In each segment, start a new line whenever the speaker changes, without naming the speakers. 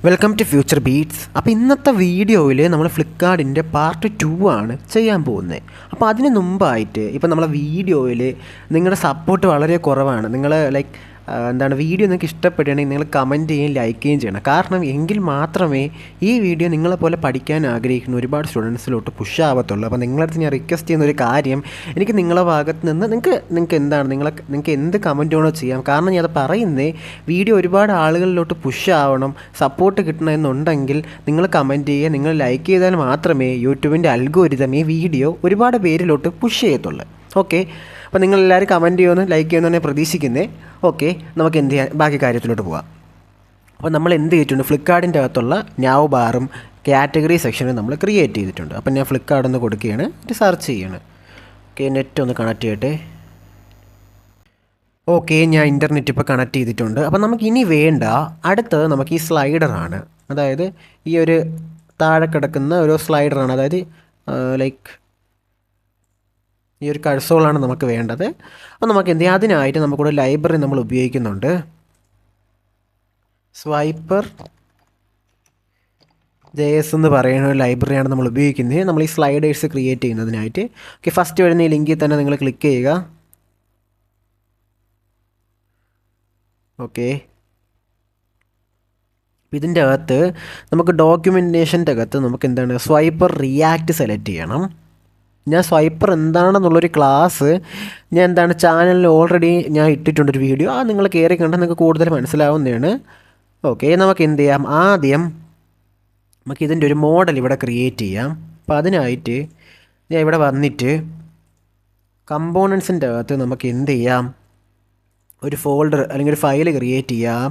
Welcome to future beats. അപ്പോൾ ഇന്നത്തെ വീഡിയോയിൽ നമ്മൾ ഫ്ലിപ്കാർട്ടിൻ്റെ പാർട്ട് 2 ആണ് ചെയ്യാൻ പോകുന്നത്. അപ്പോൾ അതിന് മുമ്പായിട്ട് ഇപ്പോൾ നമ്മളെ വീഡിയോയിൽ നിങ്ങളുടെ സപ്പോർട്ട് വളരെ കുറവാണ്. നിങ്ങൾ വീഡിയോ നിങ്ങൾക്ക് ഇഷ്ടപ്പെടുകയാണെങ്കിൽ നിങ്ങൾ കമൻറ്റ് ചെയ്യുകയും ലൈക്ക് ചെയ്യുകയും ചെയ്യണം. കാരണം എങ്കിൽ മാത്രമേ ഈ വീഡിയോ നിങ്ങളെപ്പോലെ പഠിക്കാൻ ആഗ്രഹിക്കുന്ന ഒരുപാട് സ്റ്റുഡൻസിലോട്ട് പുഷ് ആവത്തുള്ളൂ. അപ്പോൾ നിങ്ങളടുത്ത് ഞാൻ റിക്വസ്റ്റ് ചെയ്യുന്ന ഒരു കാര്യം, എനിക്ക് നിങ്ങളുടെ ഭാഗത്ത് നിന്ന് നിങ്ങൾക്ക് എന്ത് കമൻറ്റ് വേണോ ചെയ്യാം. കാരണം ഞാൻ അത് പറയുന്നത് വീഡിയോ ഒരുപാട് ആളുകളിലോട്ട് പുഷ് ആവണം, സപ്പോർട്ട് കിട്ടണമെന്നുണ്ടെങ്കിൽ നിങ്ങൾ കമൻറ്റ് ചെയ്യുക, നിങ്ങൾ ലൈക്ക് ചെയ്താൽ മാത്രമേ യൂട്യൂബിൻ്റെ അൽഗോരിതം ഈ വീഡിയോ ഒരുപാട് പേരിലോട്ട് പുഷ് ചെയ്യത്തുള്ളൂ. ഓക്കെ, അപ്പോൾ നിങ്ങളെല്ലാവരും കമൻറ്റ് ചെയ്യുമെന്ന് ലൈക്ക് ചെയ്യുമെന്ന് ഞാൻ പ്രതീക്ഷിക്കുന്നത്. ഓക്കെ, നമുക്ക് എന്ത് ചെയ്യാം, ബാക്കി കാര്യത്തിലോട്ട് പോകാം. അപ്പോൾ നമ്മൾ എന്ത് ചെയ്തിട്ടുണ്ട്, ഫ്ലിപ്കാർട്ടിൻ്റെ അകത്തുള്ള നാവ് ബാറും കാറ്റഗറി സെക്ഷനും നമ്മൾ ക്രിയേറ്റ് ചെയ്തിട്ടുണ്ട്. അപ്പോൾ ഞാൻ ഫ്ലിപ്കാർട്ട് ഒന്ന് കൊടുക്കുകയാണ്, ഇത് സെർച്ച് ചെയ്യാണ്. ഓക്കെ, നെറ്റ് ഒന്ന് കണക്ട് ചെയ്യട്ടെ. ഓക്കെ, ഞാൻ ഇൻ്റർനെറ്റ് ഇപ്പോൾ കണക്ട് ചെയ്തിട്ടുണ്ട്. അപ്പോൾ നമുക്ക് ഇനി വേണ്ട അടുത്തത് നമുക്ക് ഈ സ്ലൈഡറാണ്. അതായത് ഈ ഒരു താഴെ കിടക്കുന്ന ഒരു സ്ലൈഡറാണ്. അതായത് ഈ ഒരു കഴ്സോളാണ് നമുക്ക് വേണ്ടത്. അപ്പോൾ നമുക്ക് എന്ത് ചെയ്യാം, അതിനായിട്ട് നമുക്കിവിടെ ലൈബ്രറി നമ്മൾ ഉപയോഗിക്കുന്നുണ്ട്. സ്വൈപ്പർ JS എന്ന് പറയുന്ന ഒരു ലൈബ്രറിയാണ് നമ്മൾ ഉപയോഗിക്കുന്നത്, നമ്മൾ ഈ സ്ലൈഡേഴ്സ് ക്രിയേറ്റ് ചെയ്യുന്നതിനായിട്ട്. ഓക്കെ, ഫസ്റ്റ് വരുന്ന ഈ ലിങ്കിൽ തന്നെ നിങ്ങൾ ക്ലിക്ക് ചെയ്യുക. ഓക്കെ, ഇതിൻ്റെ അകത്ത് നമുക്ക് ഡോക്യുമെൻറ്റേഷൻ്റെ അകത്ത് നമുക്ക് എന്താണ് സ്വൈപ്പർ റിയാക്റ്റ് സെലക്ട് ചെയ്യണം. ഞാൻ സ്വൈപ്പർ എന്താണെന്നുള്ളൊരു ക്ലാസ് ചാനലിൽ ഓൾറെഡി ഞാൻ ഇട്ടിട്ടുണ്ടൊരു വീഡിയോ, അത് നിങ്ങൾ കയറി കണ്ടാൽ നിങ്ങൾക്ക് കൂടുതൽ മനസ്സിലാവുന്നതാണ്. ഓക്കെ, നമുക്ക് എന്ത് ചെയ്യാം, ആദ്യം നമുക്ക് ഇതിൻ്റെ ഒരു മോഡൽ ഇവിടെ ക്രിയേറ്റ് ചെയ്യാം. അപ്പോൾ അതിനായിട്ട് ഞാൻ ഇവിടെ വന്നിട്ട് കമ്പോണൻസിൻ്റെ അകത്ത് നമുക്ക് എന്ത് ചെയ്യാം, ഒരു ഫോൾഡർ അല്ലെങ്കിൽ ഒരു ഫയൽ ക്രിയേറ്റ് ചെയ്യാം.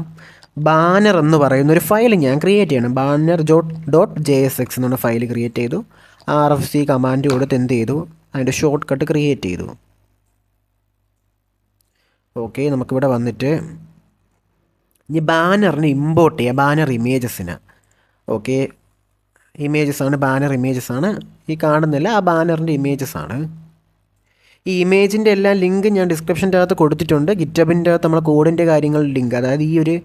ബാനർ എന്ന് പറയുന്ന ഒരു ഫയൽ ഞാൻ ക്രിയേറ്റ് ചെയ്യണം. banner.jsx എന്നുള്ള ഫയൽ ക്രിയേറ്റ് ചെയ്തു. RFC കമാൻഡ് കൊടുത്ത് എന്ത് ചെയ്തു, അതിൻ്റെ ഷോർട്ട് കട്ട് ക്രിയേറ്റ് ചെയ്തു. ഓക്കെ, നമുക്കിവിടെ വന്നിട്ട് ഇനി ബാനറിന് ഇമ്പോർട്ട് ചെയ്യാം, ബാനർ ഇമേജസിന്. ഓക്കെ, ഇമേജസാണ്, ബാനർ ഇമേജസാണ് ഈ കാണുന്നില്ല, ആ ബാനറിൻ്റെ ഇമേജസാണ്. ഈ ഇമേജിൻ്റെ എല്ലാം ലിങ്ക് ഞാൻ ഡിസ്ക്രിപ്ഷൻ്റെ അകത്ത് കൊടുത്തിട്ടുണ്ട്. ഗിറ്റബിൻ്റെ അകത്ത് നമ്മളെ കോഡിൻ്റെ കാര്യങ്ങൾ ലിങ്ക്, അതായത് ഈ ഒരു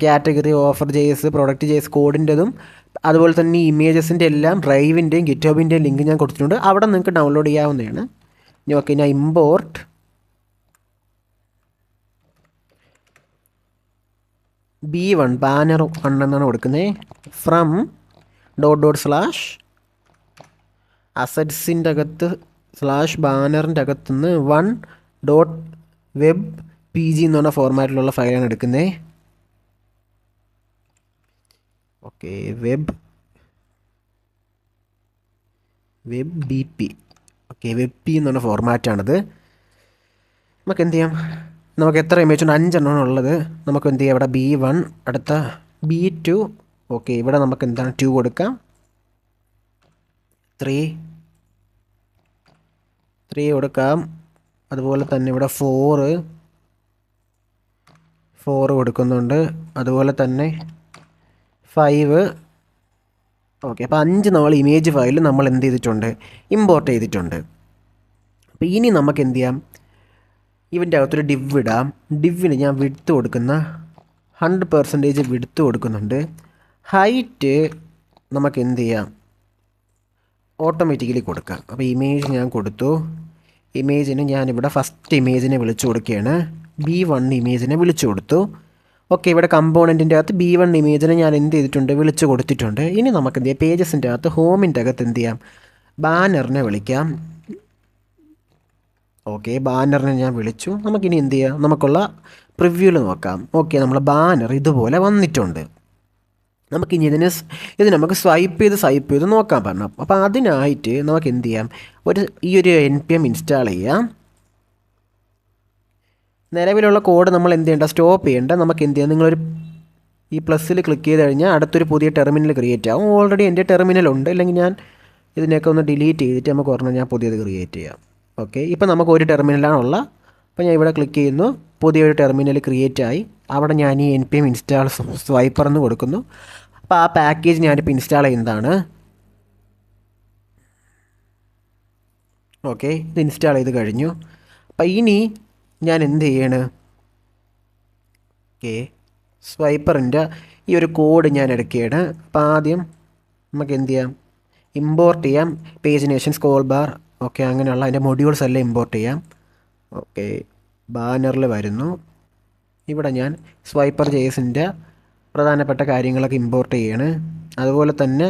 category offer JS product JS കോഡിൻ്റെതും അതുപോലെ തന്നെ ഈ ഇമേജസിൻ്റെ എല്ലാം ഡ്രൈവിൻ്റെയും ഗിറ്റബിൻ്റെയും ലിങ്ക് ഞാൻ കൊടുത്തിട്ടുണ്ട്. അവിടെ നിങ്ങൾക്ക് ഡൗൺലോഡ് ചെയ്യാവുന്നതാണ്. ഓക്കെ, ഞാൻ ഇമ്പോർട്ട് B1 ബാനർ 1 എന്നാണ് കൊടുക്കുന്നത്. ഫ്രം /assetsൻ്റെ അകത്ത് /ബാനറിൻ്റെ അകത്തുനിന്ന് 1.webpg എന്ന് പറഞ്ഞ ഫോർമാറ്റിലുള്ള ഫയലാണ് എടുക്കുന്നത്. Okay, WebBP. ഓക്കെ, WebP എന്ന് പറഞ്ഞ ഫോർമാറ്റാണിത്. നമുക്ക് എന്ത് ചെയ്യാം, നമുക്ക് എത്ര ഇമേജ് ഉണ്ട്, 5 എണ്ണമാണ് ഉള്ളത്. നമുക്ക് എന്ത് ചെയ്യാം, ഇവിടെ B1, അടുത്ത B2. ഓക്കെ, ഇവിടെ നമുക്ക് 2 കൊടുക്കാം. 3 കൊടുക്കാം. അതുപോലെ തന്നെ ഇവിടെ 4 കൊടുക്കുന്നുണ്ട്. അതുപോലെ തന്നെ 5. ഓക്കെ, അപ്പോൾ 5 നമ്മൾ ഇമേജ് ഫയൽ നമ്മൾ എന്ത് ചെയ്തിട്ടുണ്ട്, ഇമ്പോർട്ട് ചെയ്തിട്ടുണ്ട്. അപ്പോൾ ഇനി നമുക്ക് എന്ത് ചെയ്യാം, ഇവൻ്റെ അകത്തൊരു ഡിവ് ഇടാം. ഡിവിന് ഞാൻ വിഡ്ത്ത് കൊടുക്കുന്ന 100% വിഡ്ത്ത് കൊടുക്കുന്നുണ്ട്. ഹൈറ്റ് നമുക്ക് എന്ത് ചെയ്യാം, ഓട്ടോമാറ്റിക്കലി കൊടുക്കാം. അപ്പോൾ ഇമേജ് ഞാൻ കൊടുത്തു. ഇമേജിന് ഞാനിവിടെ ഫസ്റ്റ് ഇമേജിനെ വിളിച്ചു കൊടുക്കുകയാണ്, B1 ഇമേജിനെ വിളിച്ചു കൊടുത്തു. ഓക്കെ, ഇവിടെ കമ്പോണൻറ്റിൻ്റെ അകത്ത് B1 ഇമേജിനെ ഞാൻ എന്ത് ചെയ്തിട്ടുണ്ട്, വിളിച്ചു കൊടുത്തിട്ടുണ്ട്. ഇനി നമുക്ക് എന്ത് ചെയ്യാം, പേജസിൻ്റെ അകത്ത് ഹോമിൻ്റെ അകത്ത് എന്ത് ചെയ്യാം, ബാനറിനെ വിളിക്കാം. ഓക്കെ, ബാനറിനെ ഞാൻ വിളിച്ചു. നമുക്കിനി എന്ത് ചെയ്യാം, നമുക്കുള്ള പ്രിവ്യൂവിൽ നോക്കാം. ഓക്കെ, നമ്മൾ ബാനർ ഇതുപോലെ വന്നിട്ടുണ്ട്. നമുക്കിനി ഇത് നമുക്ക് സ്വൈപ്പ് ചെയ്ത് നോക്കാൻ പറഞ്ഞു. അപ്പോൾ അതിനായിട്ട് നമുക്ക് എന്ത് ചെയ്യാം, ഈ ഒരു NPM ഇൻസ്റ്റാൾ ചെയ്യാം. നിലവിലുള്ള കോഡ് നമ്മൾ എന്ത് ചെയ്യേണ്ട, സ്റ്റോപ്പ് ചെയ്യേണ്ട. നമുക്ക് എന്ത് ചെയ്യാം, നിങ്ങളൊരു ഈ പ്ലസ്സിൽ ക്ലിക്ക് ചെയ്ത് കഴിഞ്ഞാൽ അടുത്തൊരു പുതിയ ടെർമിനൽ ക്രിയേറ്റ് ആവും. ഓൾറെഡി എൻ്റെ ടെർമിനലുണ്ട്, അല്ലെങ്കിൽ ഞാൻ ഇതിനെയൊക്കെ ഒന്ന് ഡിലീറ്റ് ചെയ്തിട്ട് നമുക്ക് പറഞ്ഞാൽ ഞാൻ പുതിയത് ക്രിയേറ്റ് ചെയ്യാം. ഓക്കെ, ഇപ്പോൾ നമുക്ക് ഒരു ടെർമിനലാണുള്ള. അപ്പോൾ ഞാൻ ഇവിടെ ക്ലിക്ക് ചെയ്യുന്നു, പുതിയൊരു ടെർമിനൽ ക്രിയേറ്റ് ആയി. അവിടെ ഞാൻ ഈ NPM ഇൻസ്റ്റാൾ സ്വൈപ്പർ എന്ന് കൊടുക്കുന്നു. അപ്പോൾ ആ പാക്കേജ് ഞാനിപ്പോൾ ഇൻസ്റ്റാൾ ചെയ്യുന്നതാണ്. ഓക്കെ, ഇത് ഇൻസ്റ്റാൾ ചെയ്ത് കഴിഞ്ഞു. അപ്പോൾ ഇനി ഞാൻ എന്ത് ചെയ്യണം, ഓക്കെ സ്വൈപ്പറിൻ്റെ ഈ ഒരു കോഡ് ഞാൻ എടുക്കുകയാണ്. അപ്പോൾ ആദ്യം നമുക്ക് എന്ത് ചെയ്യാം, ഇമ്പോർട്ട് ചെയ്യാം പേജിനേഷൻ, സ്ക്രോൾ ബാർ, ഓക്കെ, അങ്ങനെയുള്ള അതിൻ്റെ മൊഡ്യൂൾസ് എല്ലാം ഇമ്പോർട്ട് ചെയ്യാം. ഓക്കെ, ബാനറിൽ വരുന്നു. ഇവിടെ ഞാൻ സ്വൈപ്പർ ജേസിൻ്റെ പ്രധാനപ്പെട്ട കാര്യങ്ങളൊക്കെ ഇമ്പോർട്ട് ചെയ്യാണ്. അതുപോലെ തന്നെ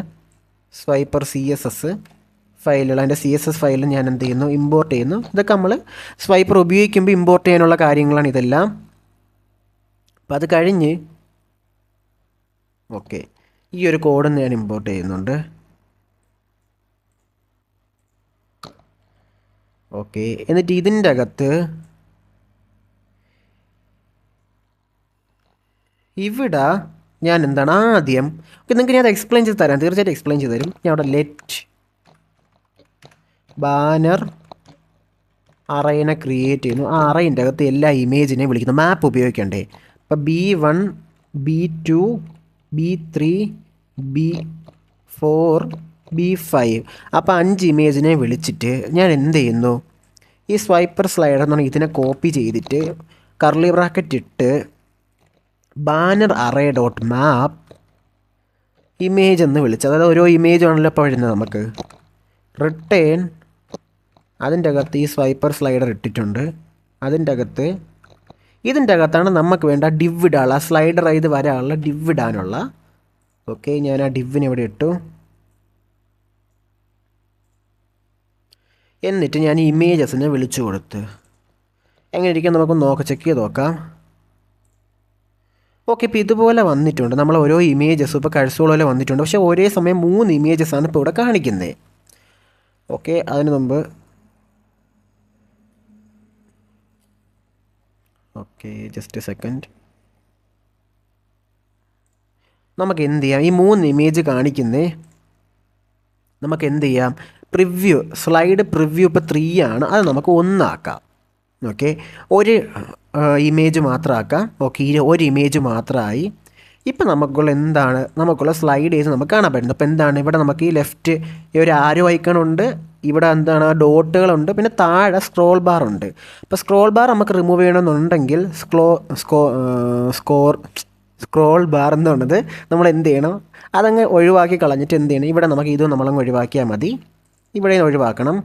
സ്വൈപ്പർ CSS ഫയലുകൾ, അതിൻ്റെ CSS ഫയൽ ഞാൻ എന്ത് ചെയ്യുന്നു, ഇമ്പോർട്ട് ചെയ്യുന്നു. ഇതൊക്കെ നമ്മൾ സ്വൈപ്പർ ഉപയോഗിക്കുമ്പോൾ ഇമ്പോർട്ട് ചെയ്യാനുള്ള കാര്യങ്ങളാണ് ഇതെല്ലാം. അപ്പോൾ അത് കഴിഞ്ഞ് ഓക്കെ, ഈ ഒരു കോഡ് ഞാൻ ഇമ്പോർട്ട് ചെയ്യുന്നുണ്ട്. ഓക്കെ, എന്നിട്ട് ഇതിൻ്റെ അകത്ത് ഇവിടെ ഞാൻ എന്താണ് ആദ്യം, ഓക്കെ, നിങ്ങൾക്ക് ഞാൻ അത് എക്സ്പ്ലെയിൻ ചെയ്ത് തരാം, തീർച്ചയായിട്ടും എക്സ്പ്ലെയിൻ ചെയ്ത് തരും. ഞാൻ അവിടെ ലെറ്റ് ബാനർ അറേനെ ക്രിയേറ്റ് ചെയ്യുന്നു. ആ അറേൻ്റെ അകത്ത് എല്ലാ ഇമേജിനെയും വിളിക്കുന്നു. മാപ്പ് ഉപയോഗിക്കണ്ടേ? അപ്പോൾ B1 B2 B3 B4 B5, അപ്പോൾ 5 ഇമേജിനെ വിളിച്ചിട്ട് ഞാൻ എന്ത് ചെയ്യുന്നു, ഈ സ്വൈപ്പർ സ്ലൈഡർ എന്ന് പറഞ്ഞാൽ ഇതിനെ കോപ്പി ചെയ്തിട്ട് കർലി ബ്രാക്കറ്റ് ഇട്ട് ബാനർ അറേ ഡോട്ട് മാപ്പ് ഇമേജ് എന്ന് വിളിച്ച്, അതായത് ഓരോ ഇമേജ് ആണല്ലോ ഇപ്പോൾ വരുന്നത് നമുക്ക്, റിട്ടേൺ അതിൻ്റെ അകത്ത് ഈ സ്വൈപ്പർ സ്ലൈഡർ ഇട്ടിട്ടുണ്ട്. ഇതിൻ്റെ അകത്താണ് നമുക്ക് വേണ്ട ഡിവ് ഇടാനുള്ള, സ്ലൈഡർ ചെയ്ത് വരാനുള്ള ഡിവ് ഇടാനുള്ള. ഓക്കെ, ഞാൻ ആ ഡിവിന് ഇവിടെ ഇട്ടു. എന്നിട്ട് ഞാൻ ഈ ഇമേജസിനെ വിളിച്ചു കൊടുത്ത് എങ്ങനെ ഇരിക്കും നമുക്ക് ചെക്ക് ചെയ്ത് നോക്കാം. ഓക്കെ, ഇപ്പോൾ ഇതുപോലെ വന്നിട്ടുണ്ട്. നമ്മൾ ഓരോ ഇമേജസും ഇപ്പോൾ കഴ്സോൾ പോലെ വന്നിട്ടുണ്ട്. പക്ഷേ ഒരേ സമയം 3 ഇമേജസാണ് ഇപ്പോൾ ഇവിടെ കാണിക്കുന്നത്. ഓക്കെ, അതിന് മുമ്പ് ഓക്കെ, ജസ്റ്റ് എ സെക്കൻഡ്, നമുക്ക് എന്ത് ചെയ്യാം, ഈ 3 ഇമേജ് കാണിക്കുന്നേ നമുക്ക് എന്ത് ചെയ്യാം, പ്രിവ്യൂ സ്ലൈഡ് പ്രിവ്യൂ ഇപ്പോൾ 3 ആണ്, അത് നമുക്ക് 1 ആക്കാം. ഓക്കെ, ഒരു ഇമേജ് മാത്രമാക്കാം. ഓക്കെ, ഒരു ഇമേജ് മാത്രമായി. ഇപ്പം നമുക്കുള്ള സ്ലൈഡ് ചെയ്ത് നമുക്ക് കാണാൻ പറ്റുന്നു. അപ്പോൾ എന്താണ്, ഇവിടെ നമുക്ക് ഈ ലെഫ്റ്റ് ഈ ഒരു ആരോ ഐക്കണുണ്ട്, ഇവിടെ എന്താണ് ഡോട്ടുകളുണ്ട്, പിന്നെ താഴെ സ്ക്രോൾ ബാർ ഉണ്ട്. അപ്പോൾ സ്ക്രോൾ ബാർ നമുക്ക് റിമൂവ് ചെയ്യണമെന്നുണ്ടെങ്കിൽ സ്ക്രോൾ ബാർ എന്ന് പറയുന്നത് നമ്മൾ എന്ത് ചെയ്യണം, അതങ്ങ് ഒഴിവാക്കി കളഞ്ഞിട്ട് എന്ത് ചെയ്യണം, ഇവിടെ നമുക്ക് ഇത് നമ്മളങ്ങ് ഒഴിവാക്കിയാൽ മതി. ഇവിടെ ഒഴിവാക്കണം.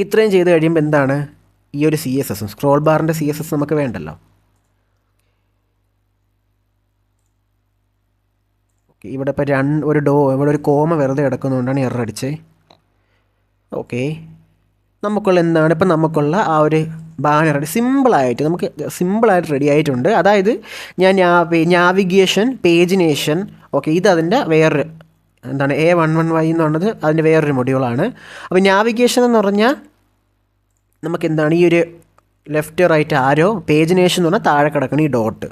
ഇത്രയും ചെയ്ത് കഴിയുമ്പോൾ എന്താണ്, ഈ ഒരു CSS സ്ക്രോൾ ബാറിൻ്റെ CSS നമുക്ക് വേണ്ടല്ലോ. ഓക്കെ, ഇവിടെ ഇപ്പോൾ ഇവിടെ ഒരു കോമ വെറുതെ കിടക്കുന്നതുകൊണ്ടാണ് എറർ അടിച്ചത്. ഓക്കെ, ഇപ്പം നമുക്കുള്ള ആ ഒരു ബാനർ സിമ്പിളായിട്ട് റെഡി ആയിട്ടുണ്ട്. അതായത് ഞാൻ നാവിഗേഷൻ, പേജിനേഷൻ, ഓക്കെ, ഇത് അതിൻ്റെ വേറൊരു A11Y എന്ന് പറഞ്ഞത് അതിൻ്റെ വേറൊരു മൊഡ്യൂളാണ്. അപ്പോൾ നാവിഗേഷൻ എന്ന് പറഞ്ഞാൽ നമുക്കെന്താണ്, ഈ ഒരു ലെഫ്റ്റ് റൈറ്റ് ആരോ, പേജിനേഷൻ എന്ന് പറഞ്ഞാൽ താഴെ കിടക്കണം ഈ ഡോട്ട്.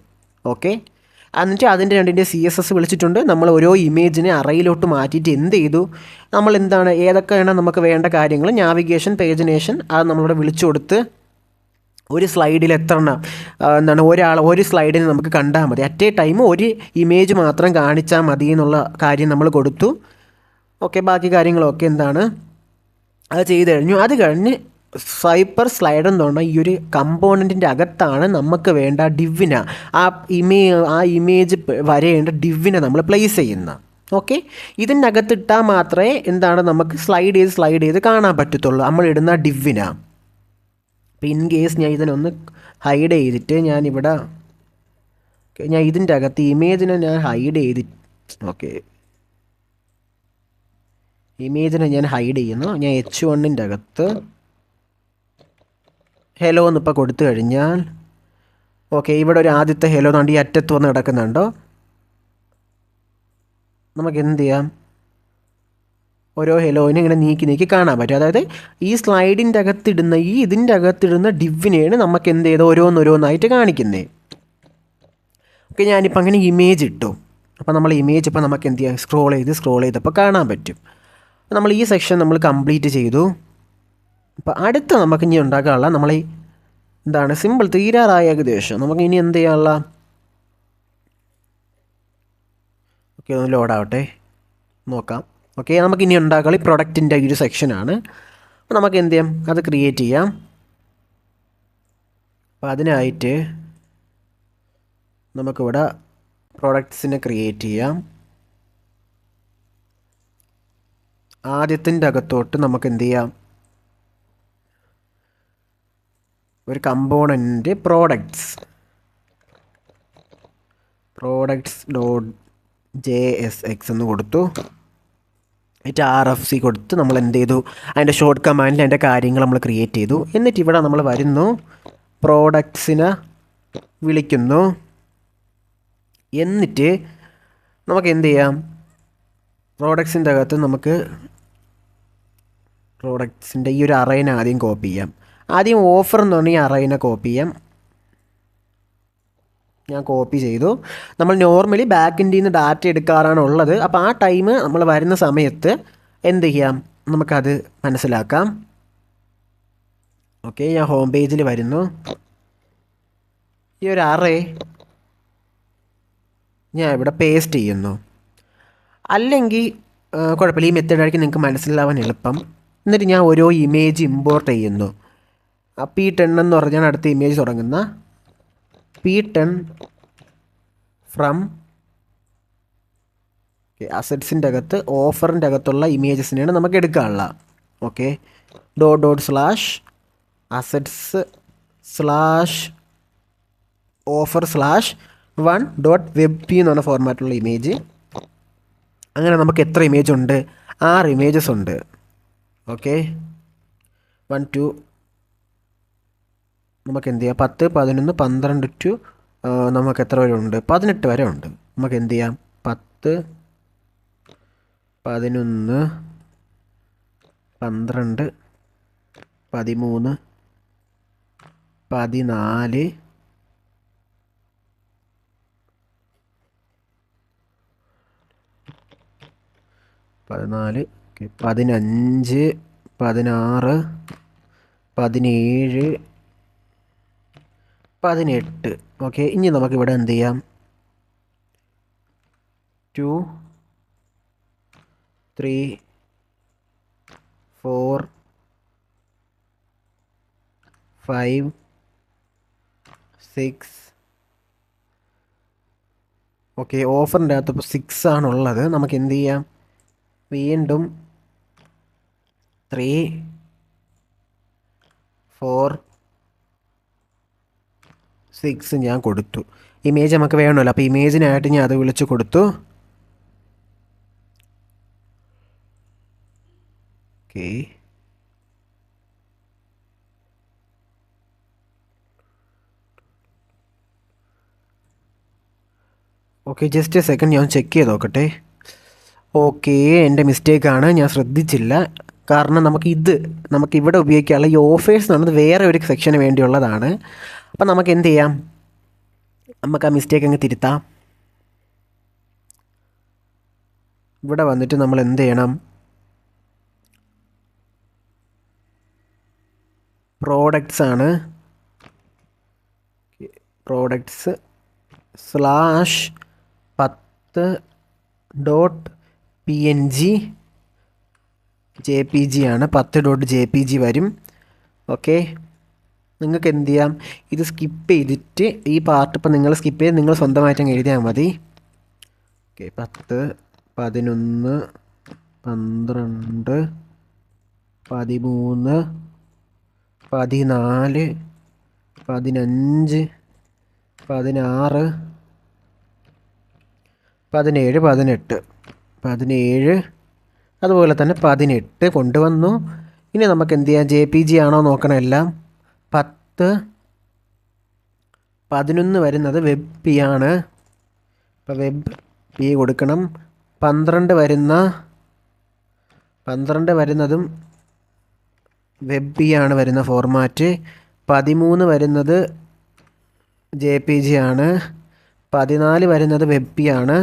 ഓക്കെ, എന്നിട്ട് അതിൻ്റെ രണ്ടിൻ്റെ CSS വിളിച്ചിട്ടുണ്ട്. നമ്മൾ ഓരോ ഇമേജിനെ അറയിലോട്ട് മാറ്റിയിട്ട് എന്ത് ചെയ്തു, നമ്മൾ ഏതൊക്കെയാണ് നമുക്ക് വേണ്ട കാര്യങ്ങൾ, നാവിഗേഷൻ, പേജിനേഷൻ, അത് നമ്മളിവിടെ വിളിച്ചു കൊടുത്ത് ഒരു സ്ലൈഡിൽ ഒരു സ്ലൈഡിന് നമുക്ക് കണ്ടാൽ മതി, അറ്റ് എ ടൈം ഒരു ഇമേജ് മാത്രം കാണിച്ചാൽ മതി എന്നുള്ള കാര്യം നമ്മൾ കൊടുത്തു. ഓക്കെ, ബാക്കി കാര്യങ്ങളൊക്കെ അത് ചെയ്ത് കഴിഞ്ഞു. അത് കഴിഞ്ഞ് സ്വൈപ്പർ സ്ലൈഡർ എന്ന് പറഞ്ഞാൽ ഈ ഒരു കമ്പോണൻറ്റിൻ്റെ അകത്താണ് നമുക്ക് വേണ്ട ഡിവിനെ, ആ ഇമേജ് വരേണ്ട ഡിവിനെ നമ്മൾ പ്ലേസ് ചെയ്യുന്ന. ഓക്കെ, ഇതിൻ്റെ അകത്തിട്ടാൽ മാത്രമേ നമുക്ക് സ്ലൈഡ് ചെയ്ത് കാണാൻ പറ്റത്തുള്ളൂ നമ്മളിടുന്ന ഡിവിനെ. അപ്പോൾ ഇൻ കേസ് ഞാൻ ഇതിനൊന്ന് ഹൈഡ് ചെയ്തിട്ട് ഞാൻ ഇതിൻ്റെ അകത്ത് ഇമേജിനെ ഞാൻ ഹൈഡ് ചെയ്തിട്ട്, ഓക്കെ, ഇമേജിനെ ഞാൻ ഹൈഡ് ചെയ്യുന്നു. ഞാൻ H1ൻ്റെ അകത്ത് ഹെലോ എന്നിപ്പോൾ കൊടുത്തു കഴിഞ്ഞാൽ, ഓക്കെ, ഇവിടെ ഒരു ആദ്യത്തെ ഹെലോ എന്നുണ്ട് ഈ അറ്റത്ത് വന്ന് കിടക്കുന്നുണ്ടോ, നമുക്ക് എന്ത് ചെയ്യാം, ഓരോ ഹെലോയിനെ ഇങ്ങനെ നീക്കി കാണാൻ പറ്റും. അതായത് ഈ സ്ലൈഡിൻ്റെ ഇതിൻ്റെ അകത്തിടുന്ന ഡിവിനെയാണ് നമുക്ക് എന്ത് ചെയ്ത് ഓരോന്നായിട്ട് കാണിക്കുന്നത്. ഓക്കെ, ഞാനിപ്പോൾ അങ്ങനെ ഇമേജ് ഇട്ടു. അപ്പോൾ നമ്മൾ ഇമേജ് ഇപ്പോൾ നമുക്ക് എന്ത് ചെയ്യാം, സ്ക്രോൾ ചെയ്തപ്പോൾ കാണാൻ പറ്റും. നമ്മൾ ഈ സെക്ഷൻ നമ്മൾ കംപ്ലീറ്റ് ചെയ്തു. അപ്പോൾ അടുത്ത നമുക്ക് ഇനി ഉണ്ടാക്കാനുള്ള സിമ്പിൾ തീരാറായ ഏകദേശം നമുക്ക് ഇനി എന്ത് ചെയ്യാനുള്ള, ഓക്കെ, ഒന്ന് ലോഡാവട്ടെ, നോക്കാം. ഓക്കെ, നമുക്ക് ഇനി ഉണ്ടാക്കാനുള്ള ഈ പ്രൊഡക്റ്റിൻ്റെ ഒരു സെക്ഷനാണ്. അപ്പോൾ നമുക്ക് എന്ത് ചെയ്യാം, അത് ക്രിയേറ്റ് ചെയ്യാം. അപ്പോൾ അതിനായിട്ട് നമുക്കിവിടെ പ്രോഡക്ട്സിനെ ക്രിയേറ്റ് ചെയ്യാം. ആദ്യത്തിൻ്റെ അകത്തോട്ട് നമുക്ക് എന്ത് ചെയ്യാം, ഒരു കമ്പോണൻറ്റ് പ്രോഡക്ട്സ് ഡോട്ട് JSX എന്ന് കൊടുത്തു. RFC കൊടുത്ത് നമ്മൾ എന്ത് ചെയ്തു, അതിൻ്റെ ഷോർട്ട് കമാൻഡിൽ അതിൻ്റെ കാര്യങ്ങൾ നമ്മൾ ക്രിയേറ്റ് ചെയ്തു. എന്നിട്ട് ഇവിടെ നമ്മൾ വരുന്നു, പ്രോഡക്ട്സിനെ വിളിക്കുന്നു. എന്നിട്ട് നമുക്ക് എന്ത് ചെയ്യാം, പ്രോഡക്ട്സിൻ്റെ അകത്ത് നമുക്ക് പ്രോഡക്ട്സിൻ്റെ ഈ ഒരു അറേനെ ആദ്യം കോപ്പി ചെയ്യാം. ആദ്യം ഓഫർ എന്ന് പറഞ്ഞാൽ ഈ അറേനെ കോപ്പി ചെയ്യാം. ഞാൻ കോപ്പി ചെയ്തു. നമ്മൾ നോർമലി ബാക്ക് എൻഡിൽ നിന്ന് ഡാറ്റ എടുക്കാറാണ് ഉള്ളത്. അപ്പോൾ ആ ടൈം നമ്മൾ വരുന്ന സമയത്ത് എന്ത് ചെയ്യാം, നമുക്കത് മനസ്സിലാക്കാം. ഓക്കെ, ഞാൻ ഹോം പേജിൽ വരുന്നു. ഈ ഒരു അറേ ഞാൻ ഇവിടെ പേസ്റ്റ് ചെയ്യുന്നു. അല്ലെങ്കിൽ കുഴപ്പമില്ല, ഈ മെത്തേഡായിരിക്കും നിങ്ങൾക്ക് മനസ്സിലാവാൻ എളുപ്പം. എന്നിട്ട് ഞാൻ ഓരോ ഇമേജ് ഇമ്പോർട്ട് ചെയ്യുന്നു. P10 എന്ന് പറഞ്ഞാൽ അടുത്ത ഇമേജ് തുടങ്ങുന്ന P10 ഫ്രം അസറ്റ്സിൻ്റെ അകത്ത് ഓഫറിൻ്റെ അകത്തുള്ള ഇമേജസിനെയാണ് നമുക്ക് എടുക്കാനുള്ള. ഓക്കെ, assets/offer/1.webp എന്ന് പറഞ്ഞ ഫോർമാറ്റിലുള്ള ഇമേജ്. അങ്ങനെ നമുക്ക് എത്ര ഇമേജ് ഉണ്ട്, 6 ഇമേജസ് ഉണ്ട്. ഓക്കെ, 1 2 നമുക്ക് എന്ത് ചെയ്യാം, 10 11 12 ടു നമുക്ക് എത്ര വരെ ഉണ്ട്, 18 വരെ ഉണ്ട്. നമുക്ക് എന്ത് ചെയ്യാം, 10 11 12 13 14 15 16 17 18. ഓക്കെ, ഇനി നമുക്കിവിടെ എന്ത് ചെയ്യാം, 2 3 4 5 6. ഓക്കെ, ഓഫറിൻ്റെ അകത്ത് ഇപ്പോൾ 6 ആണുള്ളത്. നമുക്ക് എന്ത് ചെയ്യാം, വീണ്ടും 3 4 6 ഞാൻ കൊടുത്തു. ഇമേജ് നമുക്ക് വേണമല്ലോ, അപ്പോൾ ഇമേജിനായിട്ട് ഞാൻ അത് വിളിച്ച് കൊടുത്തു. ഓക്കെ, ജസ്റ്റ് എ സെക്കൻഡ്, ഞാൻ ചെക്ക് ചെയ്ത് നോക്കട്ടെ. ഓക്കെ, എൻ്റെ മിസ്റ്റേക്കാണ്, ഞാൻ ശ്രദ്ധിച്ചില്ല. കാരണം നമുക്കിവിടെ ഉപയോഗിക്കാനുള്ള ഈ ഓഫേഴ്സ് എന്നുള്ളത് വേറെ ഒരു സെക്ഷന് വേണ്ടിയുള്ളതാണ്. അപ്പം നമുക്ക് എന്ത് ചെയ്യാം, നമുക്ക് ആ മിസ്റ്റേക്ക് അങ്ങ് തിരുത്താം. ഇവിടെ വന്നിട്ട് നമ്മൾ എന്ത് ചെയ്യണം, പ്രോഡക്ട്സ് ആണ്, പ്രോഡക്ട്സ്/10.png JPG ആണ്, 10.jpg വരും. ഓക്കെ, നിങ്ങൾക്ക് എന്ത് ചെയ്യാം, ഇത് സ്കിപ്പ് ചെയ്തിട്ട് ഈ പാർട്ട് ഇപ്പം നിങ്ങൾ സ്കിപ്പ് ചെയ്ത് നിങ്ങൾ സ്വന്തമായിട്ട് അങ്ങ് എഴുതിയാൽ മതി. ഓക്കെ, 10 11 12 13 14 15 16 17 18 അതുപോലെ തന്നെ 18 കൊണ്ടുവന്നു. ഇനി നമുക്ക് എന്ത് ചെയ്യാം, JPG ആണോ നോക്കണം എല്ലാം. 10 11 വരുന്നത് വെബ് പി ആണ്, ഇപ്പോൾ വെബ് പി കൊടുക്കണം. 12 വരുന്നതും വെബ് പി ആണ് വരുന്ന ഫോർമാറ്റ്. 13 വരുന്നത് JPG ആണ്. 14 വരുന്നത് വെബ് പി ആണ്.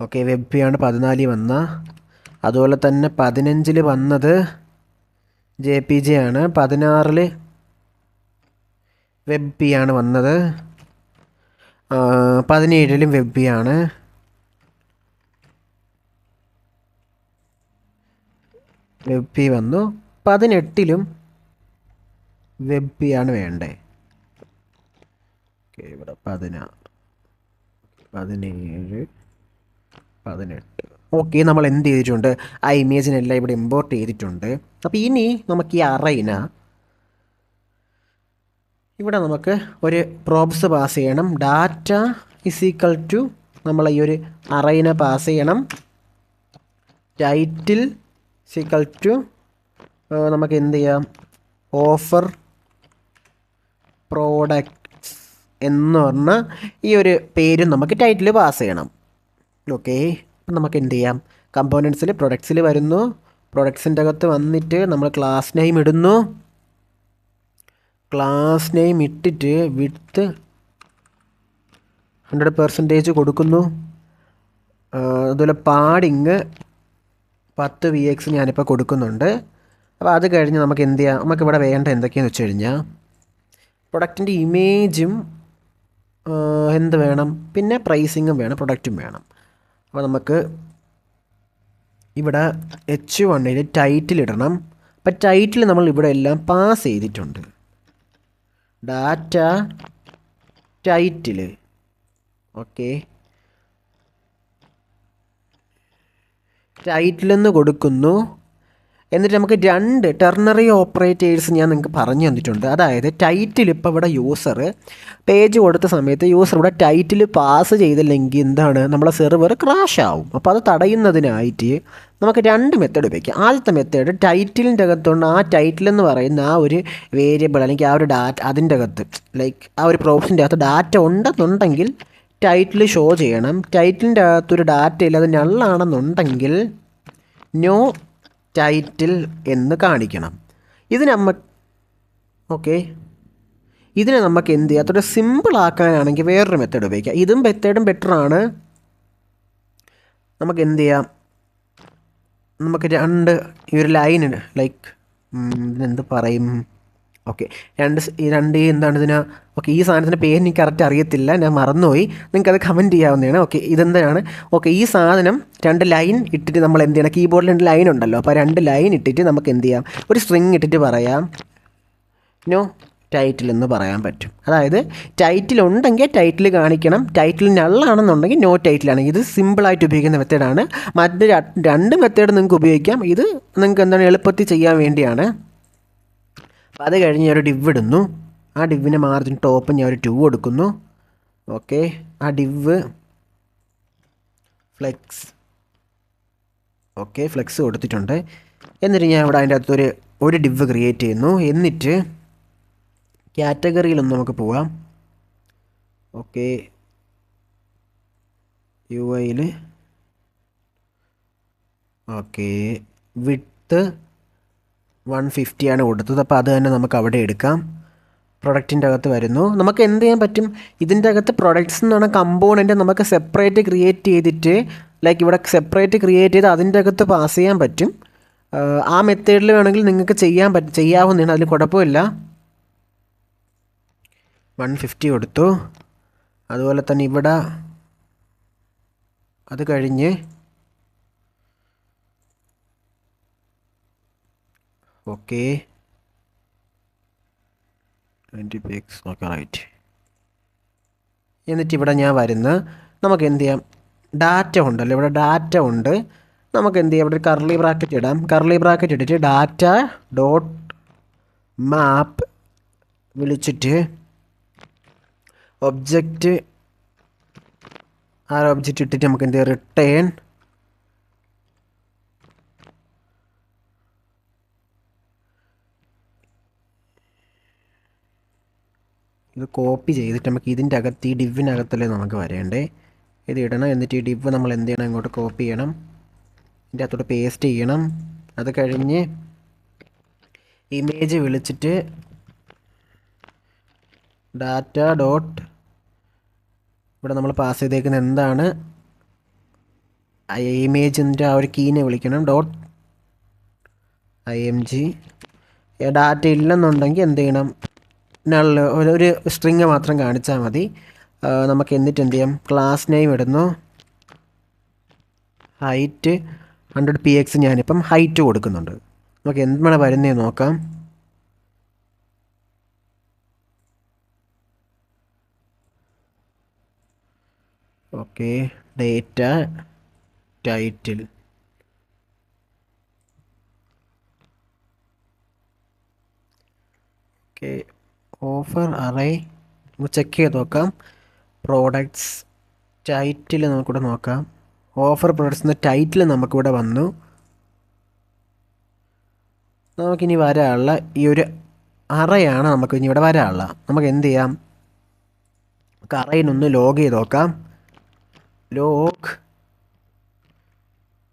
ഓക്കെ, വെബ് പി ആണ് 14 വന്ന. അതുപോലെ തന്നെ 15 വന്നത് JPG ആണ്. 16 വെബ് പി ആണ് വന്നത്. 17 വെബ് പി ആണ്. വെബ് പി വന്നു. 18 വെബ് പി ആണ് വേണ്ടേ. ഓക്കെ, ഇവിടെ 16, 17, 18. ഓക്കെ, നമ്മൾ എന്ത് ചെയ്തിട്ടുണ്ട്? ആ ഇമേജിനെല്ലാം ഇവിടെ ഇമ്പോർട്ട് ചെയ്തിട്ടുണ്ട്. അപ്പോൾ ഇനി നമുക്ക് ഈ അറൈന ഇവിടെ നമുക്ക് ഒരു പ്രോബ്സ് പാസ് ചെയ്യണം. ഡാറ്റ ഇസ് ഈക്വൽ ടു നമ്മൾ ഈ ഒരു അറൈനെ പാസ് ചെയ്യണം. ടൈറ്റിൽ ഈക്വൽ ടു നമുക്ക് എന്ത് ചെയ്യാം? ഓഫർ പ്രോഡക്റ്റ്സ് എന്ന് പറഞ്ഞ ഈ ഒരു പേരും നമുക്ക് ടൈറ്റിൽ പാസ് ചെയ്യണം. ഓക്കെ, അപ്പം നമുക്ക് എന്ത് ചെയ്യാം? കമ്പോണൻസിൽ പ്രൊഡക്ട്സിൽ വരുന്നു. പ്രൊഡക്ട്സിൻ്റെ അകത്ത് വന്നിട്ട് നമ്മൾ ക്ലാസ് നെയിം ഇടുന്നു. ക്ലാസ് നെയിം ഇട്ടിട്ട് വിഡ്ത്ത് 100% കൊടുക്കുന്നു. അതുപോലെ പാഡിങ് 10 VX ഞാനിപ്പോൾ കൊടുക്കുന്നുണ്ട്. അപ്പോൾ അത് കഴിഞ്ഞ് നമുക്ക് എന്ത് ചെയ്യാം? നമുക്കിവിടെ വേണ്ട എന്തൊക്കെയാണെന്ന് വെച്ച് കഴിഞ്ഞാൽ പ്രൊഡക്റ്റിൻ്റെ ഇമേജും എന്ത് വേണം, പിന്നെ പ്രൈസിങ്ങും വേണം, പ്രൊഡക്റ്റും വേണം. അപ്പോൾ നമുക്ക് ഇവിടെ H1 ടൈറ്റിൽ ഇടണം. അപ്പം ടൈറ്റിൽ നമ്മൾ ഇവിടെ എല്ലാം പാസ് ചെയ്തിട്ടുണ്ട്. Data title. ഓക്കെ, ടൈറ്റിലെന്ന് കൊടുക്കുന്നു. എന്നിട്ട് നമുക്ക് 2 ടെർണറി ഓപ്പറേറ്റേഴ്സ് ഞാൻ നിങ്ങൾക്ക് പറഞ്ഞു തന്നിട്ടുണ്ട്. അതായത് ടൈറ്റിൽ ഇപ്പോൾ ഇവിടെ യൂസർ പേജ് കൊടുത്ത സമയത്ത് യൂസർ ഇവിടെ ടൈറ്റിൽ പാസ് ചെയ്തില്ലെങ്കിൽ എന്താണ്, നമ്മളെ സെർവർ ക്രാഷ് ആവും. അപ്പോൾ അത് തടയുന്നതിനായിട്ട് നമുക്ക് 2 മെത്തേഡ് ഉപയോഗിക്കാം. ആദ്യത്തെ മെത്തേഡ് ടൈറ്റിലിൻ്റെ അകത്തുണ്ട് ആ ടൈറ്റിൽ എന്ന് പറയുന്ന ആ ഒരു വേരിയബിൾ അല്ലെങ്കിൽ ആ ഒരു ഡാറ്റ അതിൻ്റെ അകത്ത് ലൈക്ക് ആ ഒരു പ്രോബ്സിൻ്റെ അകത്ത് ഡാറ്റ ഉണ്ടെന്നുണ്ടെങ്കിൽ ടൈറ്റിൽ ഷോ ചെയ്യണം. ടൈറ്റിലിൻ്റെ അകത്തൊരു ഡാറ്റ ഇല്ല, അത് നള്ളാണെന്നുണ്ടെങ്കിൽ നോ ടൈറ്റിൽ എന്ന് കാണിക്കണം. ഇതിന് ഇതിനെ നമുക്ക് എന്ത് ചെയ്യാം? അത്ര സിമ്പിൾ ആക്കാനാണെങ്കിൽ വേറൊരു മെത്തേഡ് ഉപയോഗിക്കാം. ഇതും മെത്തേഡും ബെറ്ററാണ്. നമുക്ക് എന്ത് ചെയ്യാം? നമുക്ക് 2 ഈ ഒരു ലൈൻ ലൈക്ക് ഇതിനെന്ത് പറയും? ഓക്കെ, രണ്ട് എന്താണ് ഇതിന്? ഓക്കെ, ഈ സാധനത്തിൻ്റെ പേര് എനിക്ക് കറക്റ്റ് അറിയത്തില്ല, ഞാൻ മറന്നുപോയി. നിങ്ങൾക്കത് കമൻറ്റ് ചെയ്യാവുന്നതാണ്. ഓക്കെ, ഇതെന്താണ്? ഓക്കെ, ഈ സാധനം 2 ലൈൻ ഇട്ടിട്ട് നമ്മൾ എന്ത് ചെയ്യണം? കീബോർഡിൽ 2 ലൈൻ ഉണ്ടല്ലോ, അപ്പോൾ 2 ലൈൻ ഇട്ടിട്ട് നമുക്ക് എന്ത് ചെയ്യാം? ഒരു സ്ട്രിങ് ഇട്ടിട്ട് പറയാം നോ ടൈറ്റിൽ എന്ന് പറയാൻ പറ്റും. അതായത് ടൈറ്റിൽ ഉണ്ടെങ്കിൽ ടൈറ്റിൽ കാണിക്കണം, ടൈറ്റിൽ നള്ളാണെന്നുണ്ടെങ്കിൽ നോ ടൈറ്റിലാണെങ്കിൽ. ഇത് സിമ്പിളായിട്ട് ഉപയോഗിക്കുന്ന മെത്തേഡാണ്. മറ്റ് 2 മെത്തേഡ് നിങ്ങൾക്ക് ഉപയോഗിക്കാം. ഇത് നിങ്ങൾക്ക് എന്താണ് എളുപ്പത്തിൽ ചെയ്യാൻ വേണ്ടിയാണ്. അപ്പോൾ അത് കഴിഞ്ഞ് ഞാൻ ഒരു ഡിവ് ഇടുന്നു. ആ ഡിവിൻ്റെ മാർജിൻ ടോപ്പ് ഞാൻ ഒരു 2 കൊടുക്കുന്നു. ഓക്കെ, ആ ഡിവ് ഫ്ലെക്സ്. ഓക്കെ, ഫ്ലെക്സ് കൊടുത്തിട്ടുണ്ട്. എന്നിട്ട് ഞാൻ ഇവിടെ അതിൻ്റെ അകത്തൊരു ഡിവ് ക്രിയേറ്റ് ചെയ്യുന്നു. എന്നിട്ട് കാറ്റഗറിയിലൊന്ന് നമുക്ക് പോവാം. ഓക്കെ, UI ഓക്കെ, വിഡ്ത്ത് 150 കൊടുത്തത്. അപ്പോൾ അത് തന്നെ നമുക്ക് അവിടെ എടുക്കാം. പ്രൊഡക്റ്റിൻ്റെ അകത്ത് വരുന്നു. നമുക്ക് എന്ത് ചെയ്യാൻ പറ്റും? ഇതിൻ്റെ അകത്ത് പ്രൊഡക്ട്സ് എന്ന് പറഞ്ഞ കമ്പോണൻറ്റ് നമുക്ക് സെപ്പറേറ്റ് ക്രിയേറ്റ് ചെയ്തിട്ട് ലൈക്ക് ഇവിടെ സെപ്പറേറ്റ് ക്രിയേറ്റ് ചെയ്ത് അതിൻ്റെ അകത്ത് പാസ് ചെയ്യാൻ പറ്റും. ആ മെത്തേഡിൽ വേണമെങ്കിൽ നിങ്ങൾക്ക് ചെയ്യാവുന്നതാണ്, അതിൽ കുഴപ്പമില്ല. 150 കൊടുത്തു. അതുപോലെ തന്നെ ഇവിടെ അത് കഴിഞ്ഞ് ഓക്കെ 20 pics. Okay, right. എന്നിട്ട് ഇവിടെ ഞാൻ നമുക്ക് എന്ത് ചെയ്യാം? ഡാറ്റ ഉണ്ടല്ലോ, ഇവിടെ ഡാറ്റ ഉണ്ട്. നമുക്ക് എന്ത് ചെയ്യാം? ഇവിടെ ഒരു കർലി ബ്രാക്കറ്റ് ഇടാം. കർലി ബ്രാക്കറ്റ് ഇട്ടിട്ട് ഡാറ്റ ഡോട്ട് മാപ്പ് വിളിച്ചിട്ട് ഒബ്ജക്റ്റ് ഒബ്ജക്റ്റ് ഇട്ടിട്ട് നമുക്ക് എന്ത് ചെയ്യാം? റിട്ടേൺ ഇത് കോപ്പി ചെയ്തിട്ട് നമുക്ക് ഇതിൻ്റെ അകത്ത് ഈ ഡിവിനകത്തല്ലേ നമുക്ക് വരേണ്ടേ. ഇത് ഇടണം. എന്നിട്ട് ഈ ഡിവ് നമ്മൾ എന്ത് ചെയ്യണം? ഇങ്ങോട്ട് കോപ്പി ചെയ്യണം, ഇതിൻ്റെ അകത്തോട്ട് പേസ്റ്റ് ചെയ്യണം. അത് കഴിഞ്ഞ് ഇമേജ് വിളിച്ചിട്ട് ഡാറ്റ ഡോട്ട് ഇവിടെ നമ്മൾ പാസ് ചെയ്തേക്കുന്ന എന്താണ് ഇമേജിൻ്റെ ആ ഒരു കീനെ വിളിക്കണം. Dot img. ഡാറ്റ ഇല്ലെന്നുണ്ടെങ്കിൽ എന്ത് ചെയ്യണം? നള്ള് ഒരു സ്ട്രിങ് മാത്രം കാണിച്ചാൽ മതി. നമുക്ക് എന്നിട്ട് എന്ത് ചെയ്യാം? ക്ലാസ് നെയിം ഇടുന്നു. ഹൈറ്റ് 100 px ഞാനിപ്പം ഹൈറ്റ് കൊടുക്കുന്നുണ്ട്. നമുക്ക് എന്താണ് വരുന്നതെന്ന് നോക്കാം. Okay, data title. Okay, offer array നമുക്ക് ചെക്ക് ചെയ്ത് നോക്കാം. പ്രോഡക്ട്സ് ടൈറ്റിൽ നമുക്കിവിടെ നോക്കാം. ഓഫർ പ്രൊഡക്ട്സിൻ്റെ ടൈറ്റിൽ നമുക്കിവിടെ വന്നു. നമുക്കിനി വരാനുള്ള ഈ ഒരു അറയാണ് നമുക്ക് ഇനി ഇവിടെ വരാനുള്ള. നമുക്ക് എന്ത് ചെയ്യാം, നമുക്ക് അറയിനൊന്ന് ലോഗ് ചെയ്ത് നോക്കാം. ലോഗ്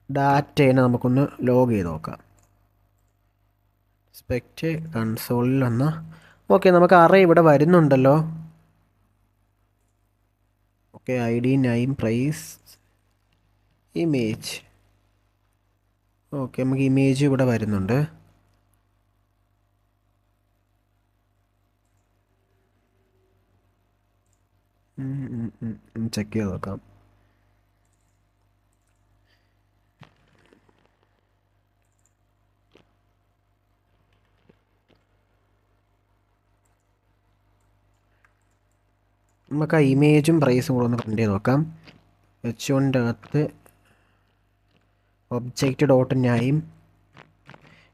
ഡാറ്റേനെ നമുക്കൊന്ന് ലോഗ് ചെയ്ത് നോക്കാം. സ്പെക്റ്റ് കൺസോളിൽ വന്ന് ഓക്കെ, നമുക്ക് അറ ഇവിടെ വരുന്നുണ്ടല്ലോ. Okay, I D, name, price, image. Okay, നമുക്ക് ഇമേജ് ഇവിടെ വരുന്നുണ്ട്. ചെക്ക് ചെയ്ത് നോക്കാം. നമുക്ക് ആ ഇമേജും പ്രൈസും കൂടെ ഒന്ന് പ്രിൻ്റ് ചെയ്ത് നോക്കാം. H1 അകത്ത് ഒബ്ജക്റ്റ് ഡോട്ട് നെയിം.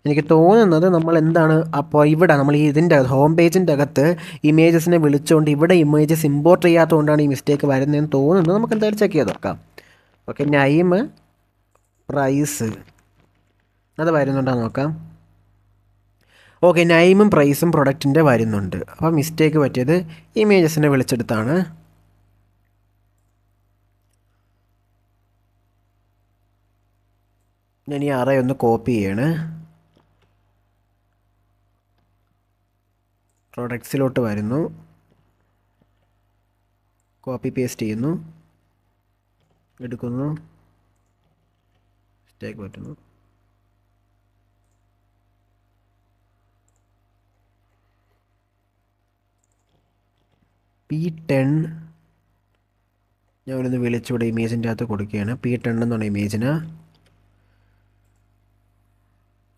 എനിക്ക് തോന്നുന്നത് നമ്മൾ എന്താണ് അപ്പോൾ ഇവിടെ നമ്മൾ ഈ ഇതിൻ്റെ ഹോം പേജിൻ്റെ അകത്ത് ഇമേജസിനെ വിളിച്ചുകൊണ്ട് ഇവിടെ ഇമേജസ് ഇമ്പോർട്ട് ചെയ്യാത്തതുകൊണ്ടാണ് ഈ മിസ്റ്റേക്ക് വരുന്നതെന്ന് തോന്നുന്നത്. നമുക്ക് എന്തായാലും ചെക്ക് ചെയ്ത് നോക്കാം. ഓക്കെ, നെയിം, പ്രൈസ് അത് വരുന്നുണ്ടോ നോക്കാം. ഓക്കെ, നെയിമും പ്രൈസും പ്രൊഡക്റ്റിൻ്റെ വരുന്നുണ്ട്. അപ്പോൾ മിസ്റ്റേക്ക് പറ്റിയത് ഇമേജസിനെ വിളിച്ചെടുത്താണ്. ഞാൻ ഈ അറേ ഒന്ന് കോപ്പി ചെയ്യാണ്. പ്രൊഡക്ട്സിലോട്ട് വരുന്നു, കോപ്പി പേസ്റ്റ് ചെയ്യുന്നു, എടുക്കുന്നു, മിസ്റ്റേക്ക് പറ്റുന്നു. P10 ഞാനൊന്ന് വിളിച്ചുകൂടെ ഇമേജിൻ്റെ അകത്ത് കൊടുക്കുകയാണ്. P10 എന്നാണ് ഇമേജിന്.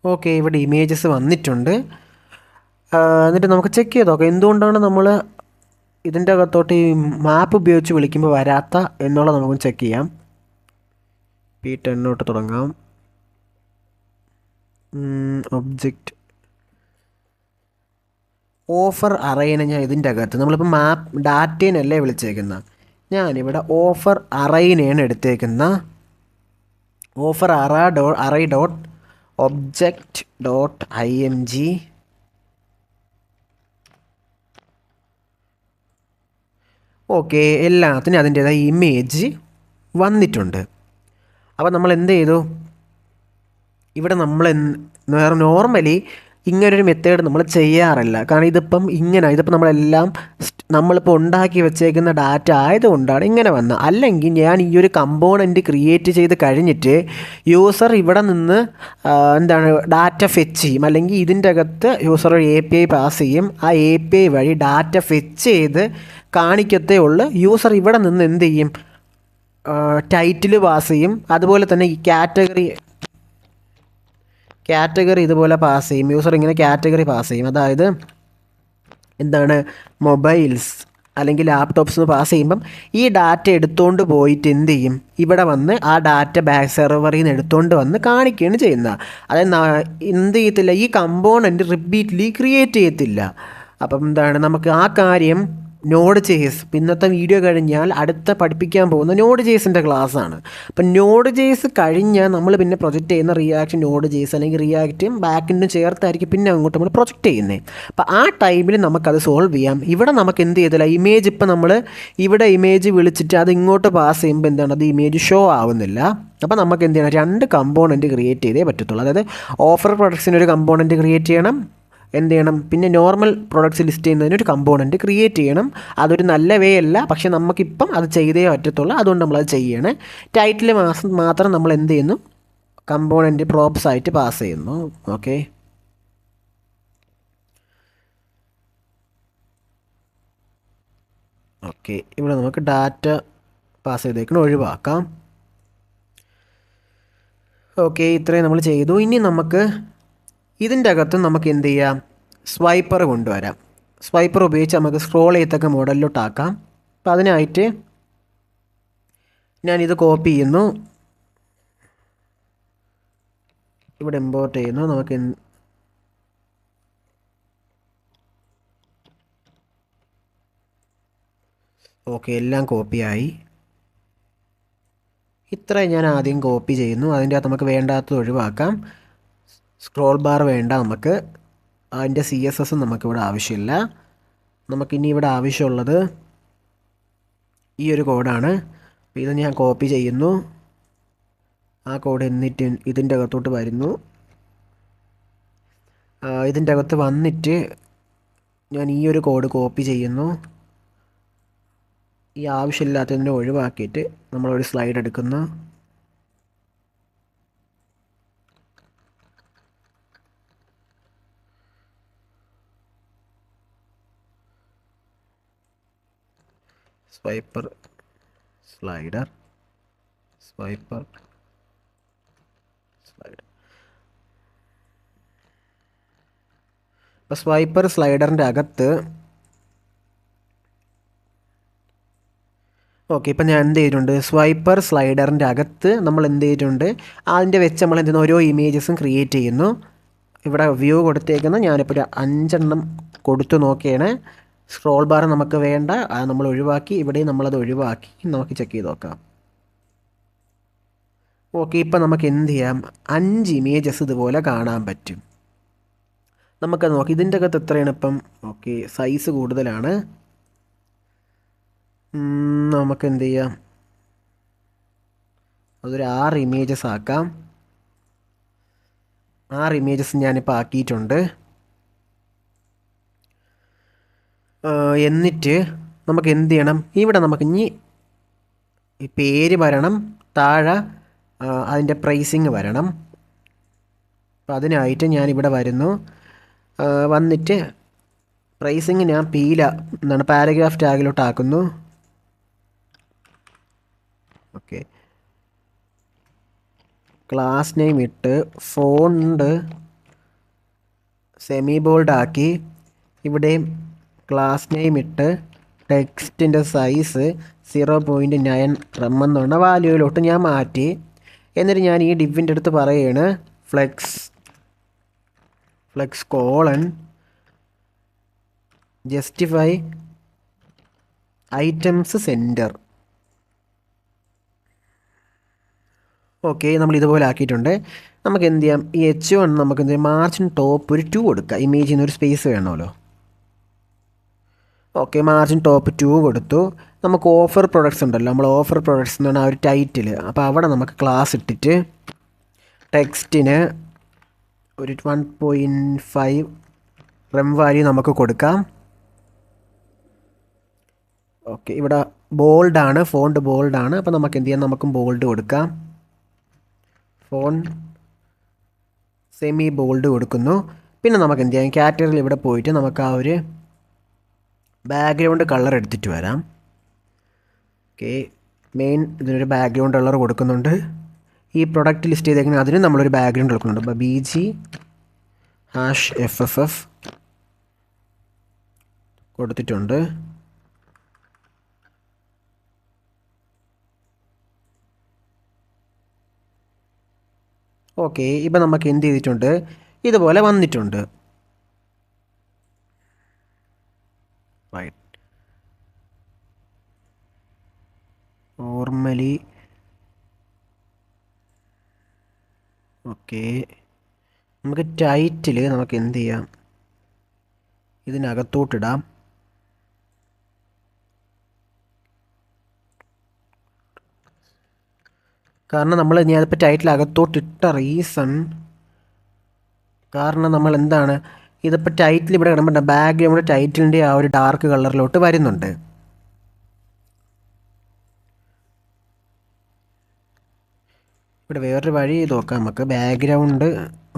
ഓക്കെ, ഇവിടെ ഇമേജസ് വന്നിട്ടുണ്ട്. എന്നിട്ട് നമുക്ക് ചെക്ക് ചെയ്ത് നോക്കാം എന്തുകൊണ്ടാണ് നമ്മൾ ഇതിൻ്റെ അകത്തോട്ട് ഈ മാപ്പ് ഉപയോഗിച്ച് വിളിക്കുമ്പോൾ വരാത്ത എന്നുള്ളത് നമുക്ക് ചെക്ക് ചെയ്യാം. P10 തുടങ്ങാം. ഒബ്ജക്റ്റ് ഓഫർ അറേനെ ഞാൻ ഇതിൻ്റെ അകത്ത് നമ്മളിപ്പോൾ മാപ്പ് ഡാറ്റേനല്ലേ വിളിച്ചേക്കുന്നത്, ഞാനിവിടെ ഓഫർ അറേനെയാണ് എടുത്തേക്കുന്ന. Offer array dot object dot img. Okay, എല്ലാത്തിനും അതിൻ്റേതായ ഇമേജ് വന്നിട്ടുണ്ട്. അപ്പോൾ നമ്മൾ എന്ത് ചെയ്തു, ഇവിടെ നമ്മൾ നോർമലി ഇങ്ങനൊരു മെത്തേഡ് നമ്മൾ ചെയ്യാറില്ല. കാരണം ഇതിപ്പം നമ്മളെല്ലാം നമ്മളിപ്പോൾ ഉണ്ടാക്കി വെച്ചേക്കുന്ന ഡാറ്റ ആയതുകൊണ്ടാണ് ഇങ്ങനെ വന്നത്. അല്ലെങ്കിൽ ഞാൻ ഈ ഒരു കമ്പോണൻറ്റ് ക്രിയേറ്റ് ചെയ്ത് കഴിഞ്ഞിട്ട് യൂസർ ഇവിടെ നിന്ന് ഡാറ്റ ഫെച്ച് ചെയ്യും. അല്ലെങ്കിൽ ഇതിൻ്റെ അകത്ത് യൂസർ ഒരു API പാസ് ചെയ്യും. ആ API വഴി ഡാറ്റ ഫെച്ച് ചെയ്ത് കാണിക്കത്തേ ഉള്ളൂ. യൂസർ ഇവിടെ നിന്ന് എന്ത് ചെയ്യും, ടൈറ്റിൽ പാസ് ചെയ്യും. അതുപോലെ തന്നെ ഈ കാറ്റഗറി ഇതുപോലെ പാസ് ചെയ്യും. യൂസർ ഇങ്ങനെ കാറ്റഗറി പാസ് ചെയ്യും. അതായത് മൊബൈൽസ് അല്ലെങ്കിൽ ലാപ്ടോപ്സ് പാസ് ചെയ്യുമ്പം ഈ ഡാറ്റ എടുത്തുകൊണ്ട് പോയിട്ട് എന്ത് ചെയ്യും, ഇവിടെ വന്ന് ആ ഡാറ്റ ബാക്ക് സെർവറിൽ നിന്ന് എടുത്തുകൊണ്ട് വന്ന് കാണിക്കുകയാണ് ചെയ്യുന്നത്. അതായത് എന്ത് ചെയ്യത്തില്ല, ഈ കമ്പോണൻറ്റ് റിപ്പീറ്റ്ലി ക്രിയേറ്റ് ചെയ്യത്തില്ല. അപ്പം നമുക്ക് ആ കാര്യം Node.js ഇന്നത്തെ വീഡിയോ കഴിഞ്ഞാൽ അടുത്ത പഠിപ്പിക്കാൻ പോകുന്ന Node.jsൻ്റെ ക്ലാസ്സാണ്. അപ്പം Node.js കഴിഞ്ഞാൽ നമ്മൾ പിന്നെ പ്രൊജക്റ്റ് ചെയ്യുന്ന റിയാക്ട് Node.js അല്ലെങ്കിൽ റിയാക്റ്റും ബാക്കെൻഡും ചേർത്തായിരിക്കും പിന്നെ അങ്ങോട്ട് നമ്മൾ പ്രൊജക്റ്റ് ചെയ്യുന്നത്. അപ്പോൾ ആ ടൈമിൽ നമുക്കത് സോൾവ് ചെയ്യാം. ഇവിടെ നമുക്ക് എന്ത് ചെയ്തില്ല, ഇമേജ് ഇപ്പം നമ്മൾ ഇവിടെ ഇമേജ് വിളിച്ചിട്ട് അത് ഇങ്ങോട്ട് പാസ് ചെയ്യുമ്പോൾ അത് ഇമേജ് ഷോ ആവുന്നില്ല. അപ്പോൾ നമുക്ക് എന്ത് ചെയ്യണം, 2 കമ്പോണൻറ്റ് ക്രിയേറ്റ് ചെയ്തേ പറ്റത്തുള്ളൂ. അതായത് ഓഫർ പ്രൊഡക്ട്സിനൊരു കമ്പോണൻറ്റ് ക്രിയേറ്റ് ചെയ്യണം, എന്ത് ചെയ്യണം, പിന്നെ നോർമൽ പ്രൊഡക്ട്സ് ലിസ്റ്റ് ചെയ്യുന്നതിന് ഒരു കമ്പോണൻറ്റ് ക്രിയേറ്റ് ചെയ്യണം. അതൊരു നല്ല വേ അല്ല, പക്ഷേ നമുക്കിപ്പം അത് ചെയ്തേ പറ്റത്തുള്ളൂ. അതുകൊണ്ട് നമ്മളത് ചെയ്യണേ. ടൈറ്റിൽ മാത്രം നമ്മൾ എന്ത് ചെയ്യുന്നു, കമ്പോണൻറ്റ് പ്രോപ്സ് ആയിട്ട് പാസ് ചെയ്യുന്നു. ഓക്കെ, ഇവിടെ നമുക്ക് ഡാറ്റ പാസ് ചെയ്തേക്കണം, ഒഴിവാക്കാം. ഓക്കെ, ഇത്രയും നമ്മൾ ചെയ്തു. ഇനി നമുക്ക് ഇതിൻ്റെ അകത്ത് നമുക്ക് എന്ത് ചെയ്യാം, സ്വൈപ്പർ കൊണ്ടുവരാം. സ്വൈപ്പർ ഉപയോഗിച്ച് നമുക്ക് സ്ക്രോൾ ചെയ്യത്തക്ക മോഡലിലോട്ടാക്കാം. അപ്പോൾ അതിനായിട്ട് ഞാനിത് കോപ്പി ചെയ്യുന്നു, ഇവിടെ ഇമ്പോർട്ട് ചെയ്യുന്നു. നമുക്ക് ഓക്കെ, എല്ലാം കോപ്പിയായി. ഇത്രയും ഞാൻ ആദ്യം കോപ്പി ചെയ്യുന്നു. അതിൻ്റെ അകത്ത് നമുക്ക് വേണ്ടാത്തത് ഒഴിവാക്കാം. സ്ക്രോൾ ബാർ വേണ്ട നമുക്ക്. അതിൻ്റെ CSS നമുക്കിവിടെ ആവശ്യമില്ല. നമുക്കിനി ഇവിടെ ആവശ്യമുള്ളത് ഈ ഒരു കോഡാണ്. അപ്പോൾ ഇത് ഞാൻ കോപ്പി ചെയ്യുന്നു. ആ കോഡ് എന്നിട്ട് ഇതിൻ്റെ അകത്തോട്ട് വരുന്നു. ഇതിൻ്റെ അകത്ത് വന്നിട്ട് ഞാൻ ഈ ഒരു കോഡ് കോപ്പി ചെയ്യുന്നു. ഈ ആവശ്യമില്ലാത്തതിനെ ഒഴിവാക്കിയിട്ട് നമ്മളൊരു സ്ലൈഡ് എടുക്കുന്നു. സ്വൈപ്പർ സ്ലൈഡർ, സ്വൈപ്പർ സ്ലൈഡർ. അപ്പോൾ സ്വൈപ്പർ സ്ലൈഡറിൻ്റെ അകത്ത് ഓക്കെ, ഇപ്പം ഞാൻ എന്ത് ചെയ്തിട്ടുണ്ട്, സ്വൈപ്പർ സ്ലൈഡറിൻ്റെ അകത്ത് നമ്മൾ എന്ത് ചെയ്തിട്ടുണ്ട്, അതിൻ്റെ വെച്ച് നമ്മൾ എന്ത് ചെയ്യുന്നു, ഓരോ ഇമേജസും ക്രിയേറ്റ് ചെയ്യുന്നു. ഇവിടെ വ്യൂ കൊടുത്തേക്കുന്ന ഞാനിപ്പോൾ ഒരു 5 എണ്ണം കൊടുത്തു നോക്കിയാണ്. സ്ക്രോൾ ബാർ നമുക്ക് വേണ്ട, അത് നമ്മൾ ഒഴിവാക്കി. ഇവിടെ നമ്മളത് ഒഴിവാക്കി. നമുക്ക് ചെക്ക് ചെയ്ത് നോക്കാം. ഓക്കെ, ഇപ്പം നമുക്ക് എന്ത് ചെയ്യാം, 5 ഇമേജസ് ഇതുപോലെ കാണാൻ പറ്റും. നമുക്കത് നോക്കി. ഇതിൻ്റെ അകത്ത് എത്രയാണ് ഇപ്പം? ഓക്കെ, സൈസ് കൂടുതലാണ്. നമുക്ക് എന്ത് ചെയ്യാം, അതൊരു 6 ഇമേജസ് ആക്കാം. 6 ഇമേജസ് ഞാനിപ്പോൾ ആക്കിയിട്ടുണ്ട്. എന്നിട്ട് നമുക്ക് എന്ത് ചെയ്യണം, ഇവിടെ നമുക്ക് ഇനി ഈ പേര് വരണം, താഴെ അതിൻ്റെ പ്രൈസിങ് വരണം. അപ്പം അതിനായിട്ട് ഞാനിവിടെ വരുന്നു. വന്നിട്ട് പ്രൈസിങ് ഞാൻ പാരഗ്രാഫ് ടാഗിലോട്ട് ആക്കുന്നു. ഓക്കെ, ക്ലാസ് നെയിം ഇട്ട് ഫോണ്ട് സെമി ബോൾഡ് ആക്കി. ഇവിടെയും ക്ലാസ് നെയിം ഇട്ട് ടെക്സ്റ്റിൻ്റെ സൈസ് 0.9 റം എന്നുള്ള വാല്യൂയിലോട്ട് ഞാൻ മാറ്റി. എന്നിട്ട് ഞാൻ ഈ ഡിവിൻ്റെ അടുത്ത് പറയുകയാണ് flex colon justify items centre. Okay, നമ്മൾ ഇതുപോലെ ആക്കിയിട്ടുണ്ട്. നമുക്ക് എന്ത് ചെയ്യാം, ഈ H1 നമുക്ക് എന്ത് ചെയ്യാം, മാർജിൻ ടോപ്പ് ഒരു 2 കൊടുക്കുക. ഇമേജിൽ നിന്ന് ഒരു സ്പേസ് വേണമല്ലോ. ഓക്കെ, മാർജിൻ ടോപ്പ് 2 കൊടുത്തു. നമുക്ക് ഓഫർ പ്രൊഡക്ട്സ് ഉണ്ടല്ലോ, നമ്മൾ ഓഫർ പ്രൊഡക്ട്സ് എന്ന് പറഞ്ഞാൽ ആ ഒരു ടൈറ്റിൽ. അപ്പോൾ അവിടെ നമുക്ക് ക്ലാസ് ഇട്ടിട്ട് ടെക്സ്റ്റിന് ഒരു 1.5 റം വാല്യൂ നമുക്ക് കൊടുക്കാം. ഓക്കെ, ഇവിടെ ബോൾഡാണ്, ഫോണ്ട് ബോൾഡാണ്. അപ്പോൾ നമുക്ക് എന്ത് ചെയ്യാം, നമുക്കും ബോൾഡ് കൊടുക്കാം. ഫോണ്ട് സെമി ബോൾഡ് കൊടുക്കുന്നു. പിന്നെ നമുക്ക് എന്ത് ചെയ്യാം, കാറ്റഗറിയിൽ ഇവിടെ പോയിട്ട് നമുക്ക് ആ ഒരു ബാക്ക്ഗ്രൗണ്ട് കളർ എടുത്തിട്ട് വരാം. ഓക്കെ, മെയിൻ ഇതിനൊരു ബാക്ക്ഗ്രൗണ്ട് കളർ കൊടുക്കുന്നുണ്ട്. ഈ പ്രൊഡക്റ്റ് ലിസ്റ്റ് ചെയ്തേക്കുന്നത് അതിന് നമ്മളൊരു ബാക്ക്ഗ്രൗണ്ട് കൊടുക്കുന്നുണ്ട്. അപ്പോൾ BG#FFF കൊടുത്തിട്ടുണ്ട്. ഓക്കെ, ഇപ്പം നമുക്ക് എന്ത് ചെയ്തിട്ടുണ്ട്, ഇതുപോലെ വന്നിട്ടുണ്ട്. Right, normally okay. നമുക്ക് ടൈറ്റിൽ നമുക്ക് എന്ത് ചെയ്യാം, ഇതിനകത്തോട്ടിടാം. കാരണം നമ്മൾ ഞാനിപ്പോൾ ടൈറ്റിൽ അകത്തോട്ടിട്ട റീസൺ കാരണം നമ്മൾ എന്താണ്, ഇതിപ്പോൾ ടൈറ്റിൽ ഇവിടെ കിടമ്പോ ബാക്ക്ഗ്രൗണ്ട് ടൈറ്റിലിൻ്റെ ആ ഒരു ഡാർക്ക് കളറിലോട്ട് വരുന്നുണ്ട്. ഇവിടെ വേറൊരു വഴി നോക്കാം, നമുക്ക് ബാക്ക്ഗ്രൗണ്ട്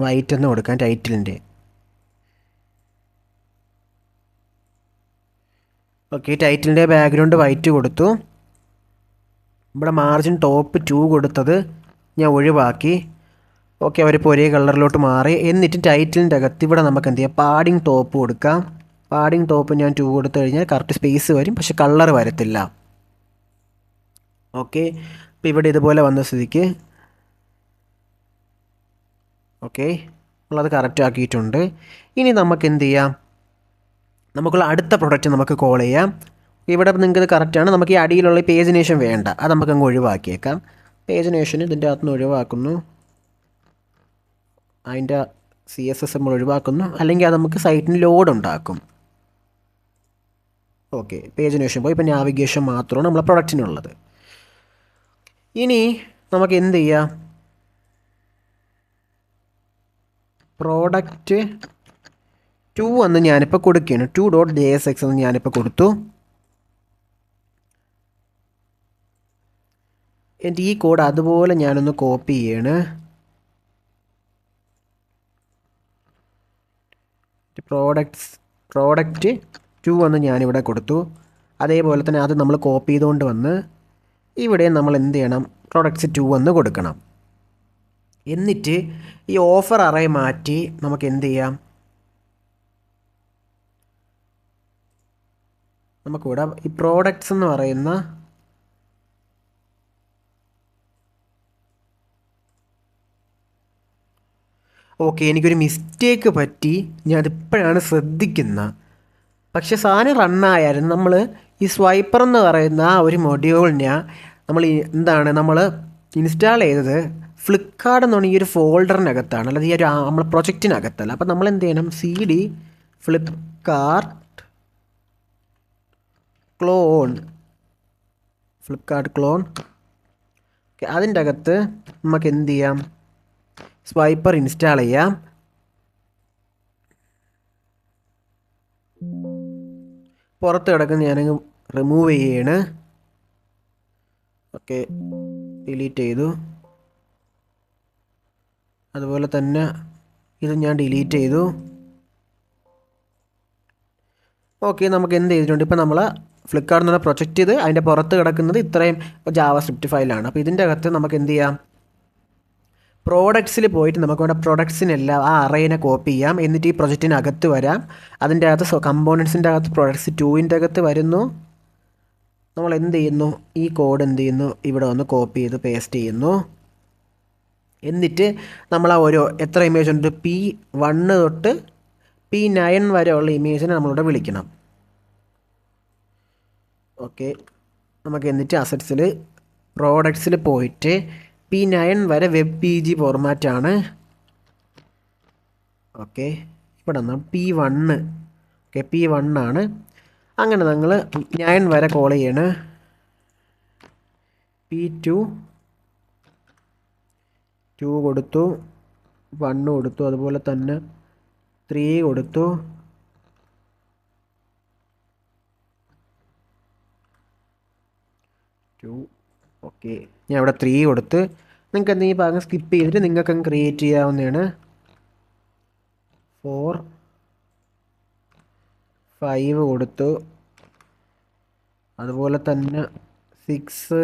വൈറ്റ് എന്ന് കൊടുക്കാം ടൈറ്റിലിൻ്റെ. ഓക്കെ, ടൈറ്റിലിൻ്റെ ബാക്ക്ഗ്രൗണ്ട് വൈറ്റ് കൊടുത്തു. ഇവിടെ മാർജിൻ ടോപ്പ് 2 കൊടുത്തത് ഞാൻ ഒഴിവാക്കി. ഓക്കെ, അവരിപ്പോൾ ഒരേ കളറിലോട്ട് മാറി. എന്നിട്ട് ടൈറ്റിലിൻ്റെ അകത്ത് ഇവിടെ നമുക്ക് എന്ത് ചെയ്യാം, പാഡിങ് ടോപ്പ് കൊടുക്കാം. പാഡിങ് ടോപ്പ് ഞാൻ 2 കൊടുത്തു കഴിഞ്ഞാൽ കറക്റ്റ് സ്പേസ് വരും, പക്ഷെ കളർ വരത്തില്ല. ഓക്കെ, ഇപ്പോൾ ഇവിടെ ഇതുപോലെ വന്ന സ്ഥിതിക്ക് ഓക്കെ, നമ്മളത് കറക്റ്റ് ആക്കിയിട്ടുണ്ട്. ഇനി നമുക്ക് എന്ത് ചെയ്യാം, നമുക്കുള്ള അടുത്ത പ്രൊഡക്റ്റ് നമുക്ക് കോൾ ചെയ്യാം. ഇവിടെ നിങ്ങൾക്ക് ഇത് കറക്റ്റാണ്. നമുക്ക് ഈ അടിയിലുള്ള പേജിനേഷൻ വേണ്ട, അത് നമുക്കങ്ങ് ഒഴിവാക്കിയേക്കാം. പേജിനേഷൻ ഇതിൻ്റെ അകത്തുനിന്ന് ഒഴിവാക്കുന്നു, അതിൻ്റെ CSS നമ്മൾ ഒഴിവാക്കുന്നു, അല്ലെങ്കിൽ അത് നമുക്ക് സൈറ്റിന് ലോഡ് ഉണ്ടാക്കും. ഓക്കെ, പേജിനേഷൻ പോയി. ഇപ്പോൾ നാവിഗേഷൻ മാത്രമാണ് നമ്മളെ പ്രൊഡക്റ്റിനുള്ളത്. ഇനി നമുക്ക് എന്ത് ചെയ്യാം, പ്രോഡക്റ്റ് 2 എന്ന് ഞാനിപ്പോൾ കൊടുക്കുകയാണ്. 2.jsx എന്ന് ഞാനിപ്പോൾ കൊടുത്തു. എൻ്റെ ഈ കോഡ് അതുപോലെ ഞാനൊന്ന് കോപ്പി ചെയ്യാണ്. പ്രോഡക്റ്റ് 2 എന്ന് ഞാനിവിടെ കൊടുത്തു. അതേപോലെ തന്നെ അത് നമ്മൾ കോപ്പി ചെയ്തുകൊണ്ട് വന്ന് ഇവിടെ നമ്മൾ എന്ത് ചെയ്യണം, പ്രോഡക്റ്റ്സ് 2 എന്ന് കൊടുക്കണം. എന്നിട്ട് ഈ ഓഫർ അറേ മാറ്റി നമുക്ക് എന്ത് ചെയ്യാം, നമുക്കിവിടെ ഈ പ്രോഡക്റ്റ്സ് എന്ന് പറയുന്ന ഓക്കെ, എനിക്കൊരു മിസ്റ്റേക്ക് പറ്റി, ഞാനതിപ്പോഴാണ് ശ്രദ്ധിക്കുന്നത്. പക്ഷെ സാധനം റണ്ണായായിരുന്നു. നമ്മൾ ഈ സ്വൈപ്പർ എന്ന് പറയുന്ന ആ ഒരു മൊഡ്യൂളിനെ നമ്മൾ നമ്മൾ ഇൻസ്റ്റാൾ ചെയ്തത് ഫ്ലിപ്കാർട്ട് എന്ന് പറഞ്ഞ ഈ ഒരു ഫോൾഡറിനകത്താണ്, അല്ലാതെ ഈ ഒരു നമ്മൾ പ്രൊജക്റ്റിനകത്തല്ല. അപ്പോൾ നമ്മൾ എന്ത് ചെയ്യണം, CD ഫ്ലിപ്കാർട്ട് ക്ലോൺ അതിൻ്റെ അകത്ത് നമുക്ക് എന്ത് ചെയ്യാം, സ്വൈപ്പർ ഇൻസ്റ്റാൾ ചെയ്യാം. പുറത്ത് കിടക്കുന്ന ഞാനങ്ങ് റിമൂവ് ചെയ്യാണ്. ഓക്കെ, ഡിലീറ്റ് ചെയ്തു. അതുപോലെ തന്നെ ഇത് ഞാൻ ഡിലീറ്റ് ചെയ്തു. ഓക്കെ, നമുക്ക് എന്ത് ചെയ്തിട്ടുണ്ട്, ഇപ്പോൾ നമ്മൾ ഫ്ലിപ്കാർട്ട് എന്ന് പറഞ്ഞ പ്രൊജക്റ്റ് ചെയ്ത് അതിൻ്റെ പുറത്ത് കിടക്കുന്നത് ഇത്രയും ജാവാസ്ക്രിപ്റ്റ് ഫയലാണ്. അപ്പോൾ ഇതിൻ്റെ അകത്ത് നമുക്ക് എന്ത് ചെയ്യാം, പ്രോഡക്ട്സിൽ പോയിട്ട് നമുക്കിവിടെ പ്രൊഡക്ട്സിനെല്ലാം ആ അറേനെ കോപ്പി ചെയ്യാം. എന്നിട്ട് ഈ പ്രൊജക്റ്റിനകത്ത് വരാം. അതിൻ്റെ അകത്ത് കമ്പോണൻസിൻ്റെ അകത്ത് പ്രോഡക്ട്സ് 2ൻ്റെ അകത്ത് വരുന്നു. നമ്മൾ എന്ത് ചെയ്യുന്നു, ഈ കോഡ് എന്ത് ചെയ്യുന്നു, ഇവിടെ വന്ന് കോപ്പി ചെയ്ത് പേസ്റ്റ് ചെയ്യുന്നു. എന്നിട്ട് നമ്മൾ ആ ഓരോ എത്ര ഇമേജ് ഉണ്ട്, P1 തൊട്ട് P9 വരെയുള്ള ഇമേജിനെ നമ്മളിവിടെ വിളിക്കണം. ഓക്കെ, നമുക്ക് എന്നിട്ട് അസറ്റ്സിൽ പ്രോഡക്ട്സിൽ പോയിട്ട് P9 വരെ WebPG ഫോർമാറ്റാണ്. ഓക്കെ, ഇവിടെ നിന്ന് P1 ഓക്കെ P1 ആണ്. അങ്ങനെ നിങ്ങൾ 9 വരെ കോൾ ചെയ്യണ്. P2 2 കൊടുത്തു, 1 കൊടുത്തു, അതുപോലെ തന്നെ 3 കൊടുത്തു. ഓക്കെ, ഞാൻ ഇവിടെ 3 കൊടുത്ത്. നിങ്ങൾക്ക് എന്തെങ്കിലും ഭാഗം സ്കിപ്പ് ചെയ്തിട്ട് നിങ്ങൾക്കങ്ങ് ക്രിയേറ്റ് ചെയ്യാവുന്നതാണ്. 4 5 കൊടുത്തു, അതുപോലെ തന്നെ 6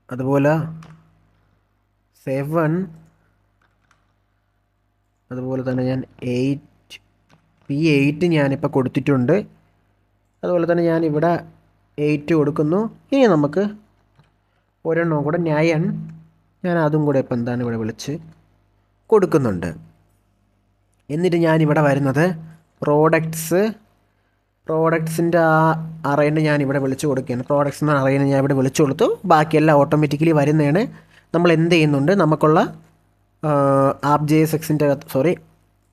അതുപോലെ 7 അതുപോലെ തന്നെ ഞാൻ 8 P8 ഞാനിപ്പോൾ കൊടുത്തിട്ടുണ്ട്. അതുപോലെ തന്നെ ഞാനിവിടെ 8 കൊടുക്കുന്നു. ഇനി നമുക്ക് ഒരെണ്ണം കൂടെ 9 ഞാൻ അതും കൂടെ ഇപ്പം എന്താണ് ഇവിടെ വിളിച്ച് കൊടുക്കുന്നുണ്ട്. എന്നിട്ട് ഞാനിവിടെ വരുന്നത് പ്രോഡക്ട്സിൻ്റെ ആ അറേനെ ഞാനിവിടെ വിളിച്ച് കൊടുക്കുകയാണ്. പ്രോഡക്ട്സ് എന്ന അറേനെ ഞാൻ ഇവിടെ വിളിച്ചു കൊടുത്തു. ബാക്കിയെല്ലാം ഓട്ടോമാറ്റിക്കലി വരുന്നതാണ്. നമ്മൾ എന്ത് ചെയ്യുന്നുണ്ട്, നമുക്കുള്ള AppJSXൻ്റെ അകത്ത്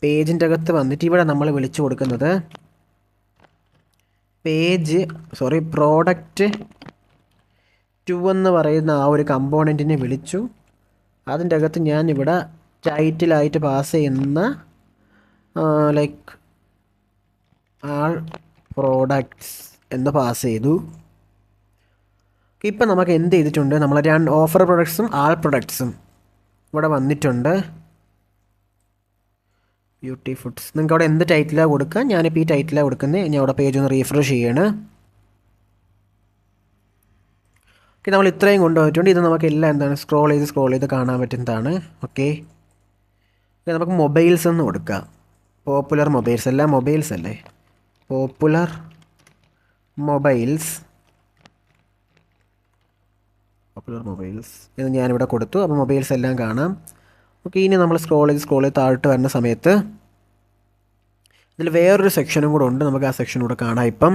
പേജിൻ്റെ അകത്ത് വന്നിട്ട് ഇവിടെ നമ്മൾ വിളിച്ചു കൊടുക്കുന്നത് പ്രോഡക്റ്റ് 2 എന്ന് പറയുന്ന ആ ഒരു കമ്പോണൻറ്റിനെ വിളിച്ചു. അതിൻ്റെ അകത്ത് ഞാനിവിടെ ടൈറ്റിലായിട്ട് പാസ് ചെയ്യുന്ന ആൾ പ്രോഡക്ട്സ് എന്ന് പാസ് ചെയ്തു. ഇപ്പം നമുക്ക് എന്ത് ചെയ്തിട്ടുണ്ട്, നമ്മൾ ഓഫർ പ്രൊഡക്ട്സും ആൾ പ്രൊഡക്ട്സും ഇവിടെ വന്നിട്ടുണ്ട്. ബ്യൂട്ടി ഫുഡ്സ് നിങ്ങൾക്ക് അവിടെ എന്ത് ടൈറ്റിലാണ് കൊടുക്കുക, ഞാനിപ്പോൾ ഈ ടൈറ്റിലാണ് കൊടുക്കുന്നത്. ഞാൻ അവിടെ പേജ് ഒന്ന് റീഫ്രഷ് ചെയ്യാണ്. ഓക്കെ, നമ്മൾ ഇത്രയും കൊണ്ടുപോയിട്ടുണ്ട്. ഇത് നമുക്ക് എല്ലാം എന്താണ് സ്ക്രോൾ ചെയ്ത് കാണാൻ പറ്റുന്നതാണ്. ഓക്കെ, നമുക്ക് മൊബൈൽസ് എന്ന് കൊടുക്കാം. പോപ്പുലർ മൊബൈൽസ്, എല്ലാം മൊബൈൽസ് അല്ലേ. പോപ്പുലർ മൊബൈൽസ് പോപ്പുലർ മൊബൈൽസ് എന്ന് ഞാനിവിടെ കൊടുത്തു. അപ്പോൾ മൊബൈൽസ് എല്ലാം കാണാം. ഓക്കെ, ഇനി നമ്മൾ സ്ക്രോൾ ചെയ്ത് താഴോട്ട് വരുന്ന സമയത്ത് ഇതിൽ വേറൊരു സെക്ഷനും കൂടെ ഉണ്ട്. നമുക്ക് ആ സെക്ഷൻ കൂടെ കാണാം. ഇപ്പം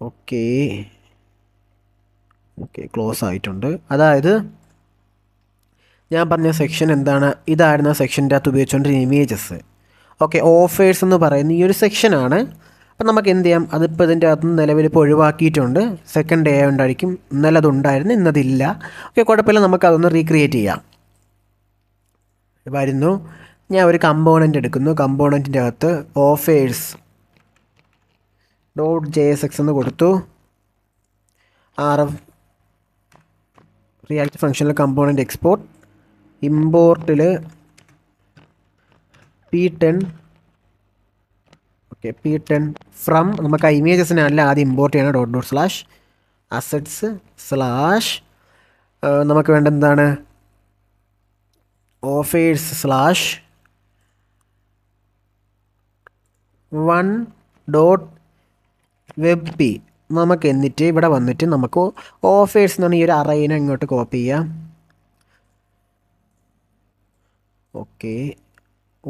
ഓക്കെ ക്ലോസ് ആയിട്ടുണ്ട്. അതായത് ഞാൻ പറഞ്ഞ സെക്ഷൻ എന്താണ്, ഇതായിരുന്നു ആ സെക്ഷൻ്റെ അകത്ത് ഉപയോഗിച്ചുകൊണ്ടിരുന്ന ഇമേജസ്. ഓക്കെ, ഓഫേഴ്സ് എന്ന് പറയുന്ന ഈ ഒരു സെക്ഷനാണ്. അപ്പം നമുക്ക് എന്ത് ചെയ്യാം, അതിപ്പോൾ ഇതിൻ്റെ അകത്ത് നിലവിലിപ്പോൾ ഒഴിവാക്കിയിട്ടുണ്ട്. സെക്കൻഡ് ഡേ ആയതുകൊണ്ടായിരിക്കും. ഇന്നലെ അതുണ്ടായിരുന്നു, ഇന്നതില്ല. ഓക്കെ, കുഴപ്പമില്ല, നമുക്കതൊന്ന് റീക്രിയേറ്റ് ചെയ്യാം. വരുന്നു, ഞാൻ ഒരു കമ്പോണൻ്റ് എടുക്കുന്നു. കമ്പോണൻറ്റിൻ്റെ അകത്ത് ഓഫേഴ്സ് .jsx എന്ന് കൊടുത്തു. rf റിയാക്ട് ഫംഗ്ഷനിൽ കമ്പോണൻറ്റ് എക്സ്പോർട്ട് ഇമ്പോർട്ടിൽ p10 ഓക്കെ p10 ഫ്രം നമുക്ക് ആ ഇമേജസിനല്ല ആദ്യം ഇമ്പോർട്ട് ചെയ്യണം. ./assets/ നമുക്ക് വേണ്ട എന്താണ് offers/1.webp നമുക്ക് എന്നിട്ട് ഇവിടെ വന്നിട്ട് നമുക്ക് ഓഫേഴ്സ് എന്ന് പറഞ്ഞാൽ ഈ ഒരു അറേനെ ഇങ്ങോട്ട് കോപ്പി ചെയ്യാം. ഓക്കെ,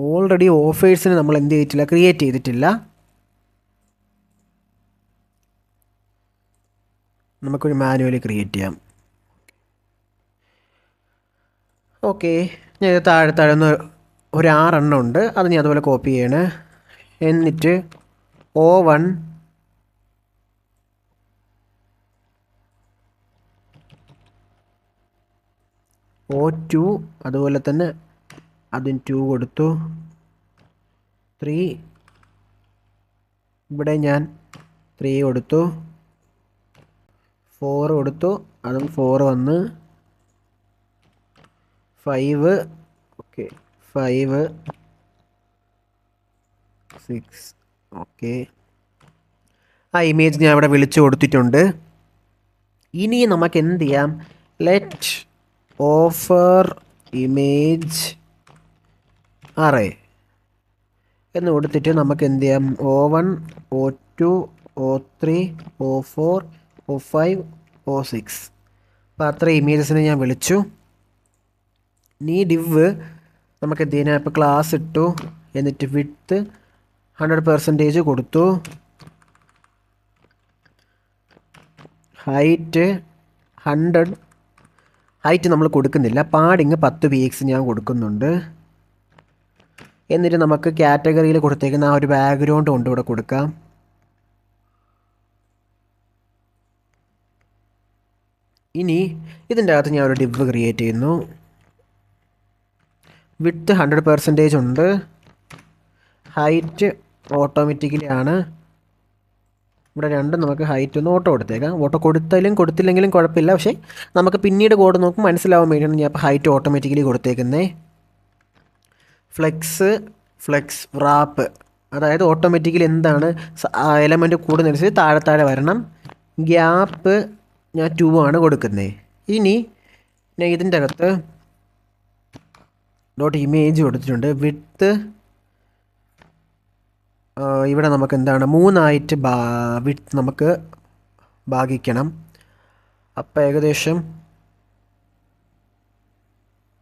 ഓൾറെഡി ഓഫേഴ്സിന് നമ്മൾ എന്ത് ചെയ്തിട്ടില്ല, ക്രിയേറ്റ് ചെയ്തിട്ടില്ല. നമുക്കൊരു മാനുവലി ക്രിയേറ്റ് ചെയ്യാം. ഓക്കെ, ഞാൻ ഇത് താഴെ ഒരു 6 എണ്ണം ഉണ്ട്. അത് ഞാൻ അതുപോലെ കോപ്പി ചെയ്യണേ. എന്നിട്ട് O1 O2 അതുപോലെ തന്നെ അതിന് 2 കൊടുത്തു. 3 ഇവിടെ ഞാൻ 3 കൊടുത്തു. 4 കൊടുത്തു, അതും 4 വന്ന്. 5 ഓക്കെ 5 6 ഓക്കെ. ആ ഇമേജ് ഞാൻ ഇവിടെ വിളിച്ചു കൊടുത്തിട്ടുണ്ട്. ഇനി നമുക്ക് എന്ത് ചെയ്യാം, ലെറ്റ് ഓഫർ ഇമേജ് അറേ എന്ന് കൊടുത്തിട്ട് നമുക്ക് എന്ത് ചെയ്യാം, O1 O2 O3 O4 O5 O6 അപ്പോൾ അത്ര ഇമേജസിനെ ഞാൻ വിളിച്ചു. നീ ഡിവ് നമുക്ക് എന്ത് ചെയ്യാം, ഇപ്പോൾ ക്ലാസ് ഇട്ടു. എന്നിട്ട് വിഡ്ത്ത് 100% കൊടുത്തു. ഹൈറ്റ് 100. ഹൈറ്റ് നമ്മൾ കൊടുക്കുന്നില്ല. പാഡിങ് 10 px ഞാൻ കൊടുക്കുന്നുണ്ട്. എന്നിട്ട് നമുക്ക് കാറ്റഗറിയിൽ കൊടുത്തേക്കുന്ന ആ ഒരു ബാക്ക്ഗ്രൗണ്ട് കൊണ്ട് ഇവിടെ കൊടുക്കാം. ഇനി ഇതിൻ്റെ അകത്ത് ഞാൻ ഒരു ഡിവ് ക്രിയേറ്റ് ചെയ്യുന്നു. വിഡ്ത്ത് 100% ഉണ്ട്. ഹൈറ്റ് ഓട്ടോമാറ്റിക്കലി ആണ്. ഇവിടെ രണ്ടും നമുക്ക് ഹൈറ്റ് ഒന്ന് ഓട്ടോ കൊടുത്തേക്കാം. ഓട്ടോ കൊടുത്താലും കൊടുത്തില്ലെങ്കിലും കുഴപ്പമില്ല. പക്ഷേ നമുക്ക് പിന്നീട് കോഡ് നോക്കും മനസ്സിലാവാൻ വേണ്ടിയാണ് ഞാൻ ഇപ്പോൾ ഹൈറ്റ് ഓട്ടോമാറ്റിക്കലി കൊടുത്തേക്കുന്നത്. ഫ്ലെക്സ് റാപ്പ് അതായത് ഓട്ടോമാറ്റിക്കലി എന്താണ് എലമെൻറ്റ് കൂടുന്നതനുസരിച്ച് താഴെ വരണം. ഗ്യാപ്പ് ഞാൻ 2 ആണ് കൊടുക്കുന്നത്. ഇനി ഞാൻ ഇതിൻ്റെ അകത്ത് .image കൊടുത്തിട്ടുണ്ട്. വിഡ്ത്ത് ഇവിടെ നമുക്ക് എന്താണ് 3 വിഡ്ത്ത് നമുക്ക് ഭാഗിക്കണം. അപ്പോൾ ഏകദേശം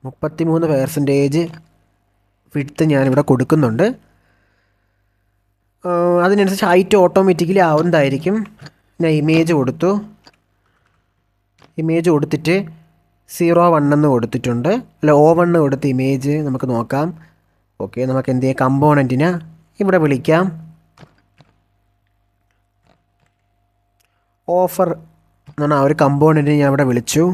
33% വിഡ്ത്ത് ഞാനിവിടെ കൊടുക്കുന്നുണ്ട്. അതിനനുസരിച്ച് ഹൈറ്റ് ഓട്ടോമാറ്റിക്കലി ആവുന്നതായിരിക്കും. ഞാൻ ഇമേജ് കൊടുത്തു. ഇമേജ് കൊടുത്തിട്ട് 01 എന്ന് കൊടുത്തിട്ടുണ്ട്. അല്ല O1 കൊടുത്ത് ഇമേജ് നമുക്ക് നോക്കാം. ഓക്കെ, നമുക്ക് എന്ത് ചെയ്യാം, കമ്പോണൻറ്റിനെ ഇവിടെ വിളിക്കാം. ഓഫർ എന്ന് പറഞ്ഞാൽ ആ ഒരു കമ്പോണൻറ്റിനെ ഞാൻ ഇവിടെ വിളിച്ചു.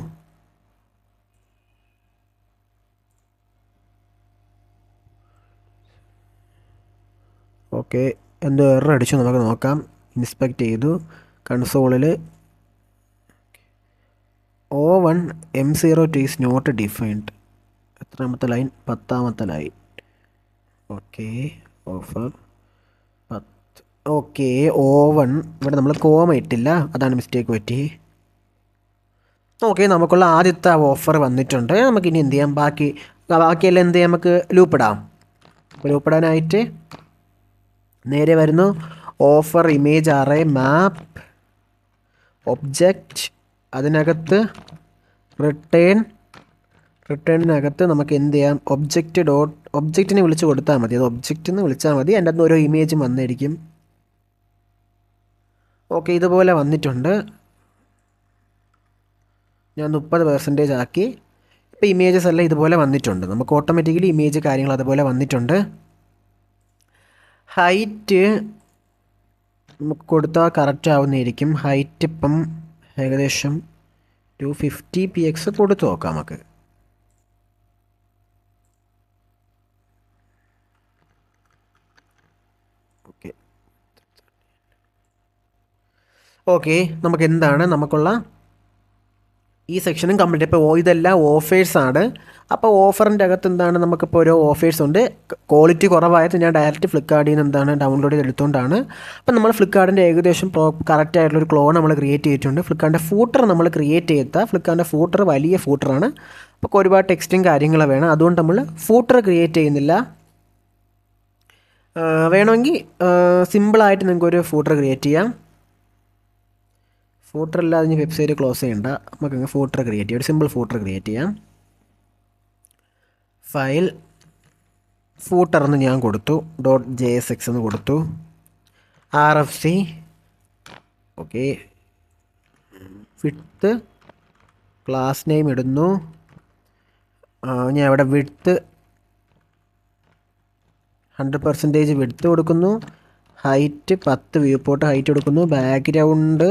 ഓക്കെ, എന്തോ എറർ അടിച്ചു, നമുക്ക് നോക്കാം. ഇൻസ്പെക്റ്റ് ചെയ്തു കൺസോളിൽ. O1 M02 is not defined. എത്രാമത്തെ ലൈൻ? 10ാമത്തെ line. Okay, offer 10. Okay, O1 ഇവിടെ നമ്മൾ കോമ ഇട്ടില്ല, അതാണ് മിസ്റ്റേക്ക് പറ്റി. ഓക്കെ, നമുക്കുള്ള ആദ്യത്തെ ഓഫർ വന്നിട്ടുണ്ട്. നമുക്കിനി എന്ത് ചെയ്യാം, ബാക്കിയെല്ലാം എന്ത് ചെയ്യാം, നമുക്ക് ലൂപ്പിടാം. ലൂപ്പിടാനായിട്ട് നേരെ വരുന്നു, ഓഫർ ഇമേജ് അറേ മാപ്പ് ഒബ്ജക്റ്റ്, അതിനകത്ത് റിട്ടേണിനകത്ത് നമുക്ക് എന്ത് ചെയ്യാം, ഒബ്ജക്റ്റിനെ വിളിച്ച് കൊടുത്താൽ മതി. അത് ഒബ്ജക്റ്റ് എന്ന് വിളിച്ചാൽ മതി. അതിൻ്റെ അകത്ത് ഓരോ ഇമേജും വന്നിരിക്കും. ഓക്കെ, ഇതുപോലെ വന്നിട്ടുണ്ട്. ഞാൻ 30% ആക്കി. ഇപ്പോൾ ഇമേജസ് എല്ലാം ഇതുപോലെ വന്നിട്ടുണ്ട്. നമുക്ക് ഓട്ടോമാറ്റിക്കലി ഇമേജ് കാര്യങ്ങൾ അതുപോലെ വന്നിട്ടുണ്ട്. ഹൈറ്റ് നമുക്ക് കൊടുത്താൽ കറക്റ്റ് ആവുന്നതായിരിക്കും. ഹൈറ്റ് ഇപ്പം ഏകദേശം 250px കൊടുത്ത് നോക്കാം നമുക്ക്. ഓക്കെ, നമുക്ക് എന്താണ് നമുക്കുള്ള ഈ സെക്ഷനും കംപ്ലീറ്റ്. ഇപ്പോൾ ഇതെല്ലാം ഓഫേഴ്സാണ്. അപ്പോൾ ഓഫറിൻ്റെ അകത്ത് എന്താണ്, നമുക്കിപ്പോൾ ഓരോ ഓഫേഴ്സ് ഉണ്ട്. ക്വാളിറ്റി കുറവായത് ഞാൻ ഡയറക്റ്റ് ഫ്ലിപ്കാർട്ടിൽ നിന്ന് എന്താണ് ഡൗൺലോഡ് ചെയ്ത് എടുത്തുകൊണ്ടാണ്. അപ്പോൾ നമ്മൾ ഫ്ലിപ്കാർട്ടിൻ്റെ ഏകദേശം കറക്റ്റ് ആയിട്ടുള്ളൊരു ക്ലോൺ നമ്മൾ ക്രിയേറ്റ് ചെയ്തിട്ടുണ്ട്. ഫ്ലിപ്കാർട്ടിൻ്റെ ഫൂട്ടർ നമ്മൾ ക്രിയേറ്റ് ചെയ്താൽ ഫ്ലിപ്കാർട്ടിൻ്റെ ഫൂട്ടർ വലിയ ഫൂട്ടറാണ്. അപ്പോൾ ഒരുപാട് ടെക്സ്റ്റും കാര്യങ്ങളും വേണം. അതുകൊണ്ട് നമ്മൾ ഫൂട്ടർ ക്രിയേറ്റ് ചെയ്യുന്നില്ല. വേണമെങ്കിൽ സിമ്പിളായിട്ട് നിങ്ങൾക്കൊരു ഫൂട്ടർ ക്രിയേറ്റ് ചെയ്യാം. ഫൂട്ടർ ഇല്ലാതെ ഇനി വെബ്സൈറ്റ് ക്ലോസ് ചെയ്യണ്ട. നമുക്കങ്ങ് ഫൂട്ടർ ക്രിയേറ്റ് ചെയ്യാം. ഒരു സിമ്പിൾ ഫൂട്ടർ ക്രിയേറ്റ് ചെയ്യാം. ഫയൽ ഫൂട്ടർ എന്ന് ഞാൻ കൊടുത്തു, .jsx എന്ന് കൊടുത്തു. RFC okay. Width class name ഇടുന്നു. ഞാൻ ഇവിടെ വിഡ്ത്ത് 100% വിഡ്ത്ത് കൊടുക്കുന്നു. ഹൈറ്റ് 10 വ്യൂ പോർട്ട് ഹൈറ്റ് കൊടുക്കുന്നു. ബാക്ക്ഗ്രൗണ്ട്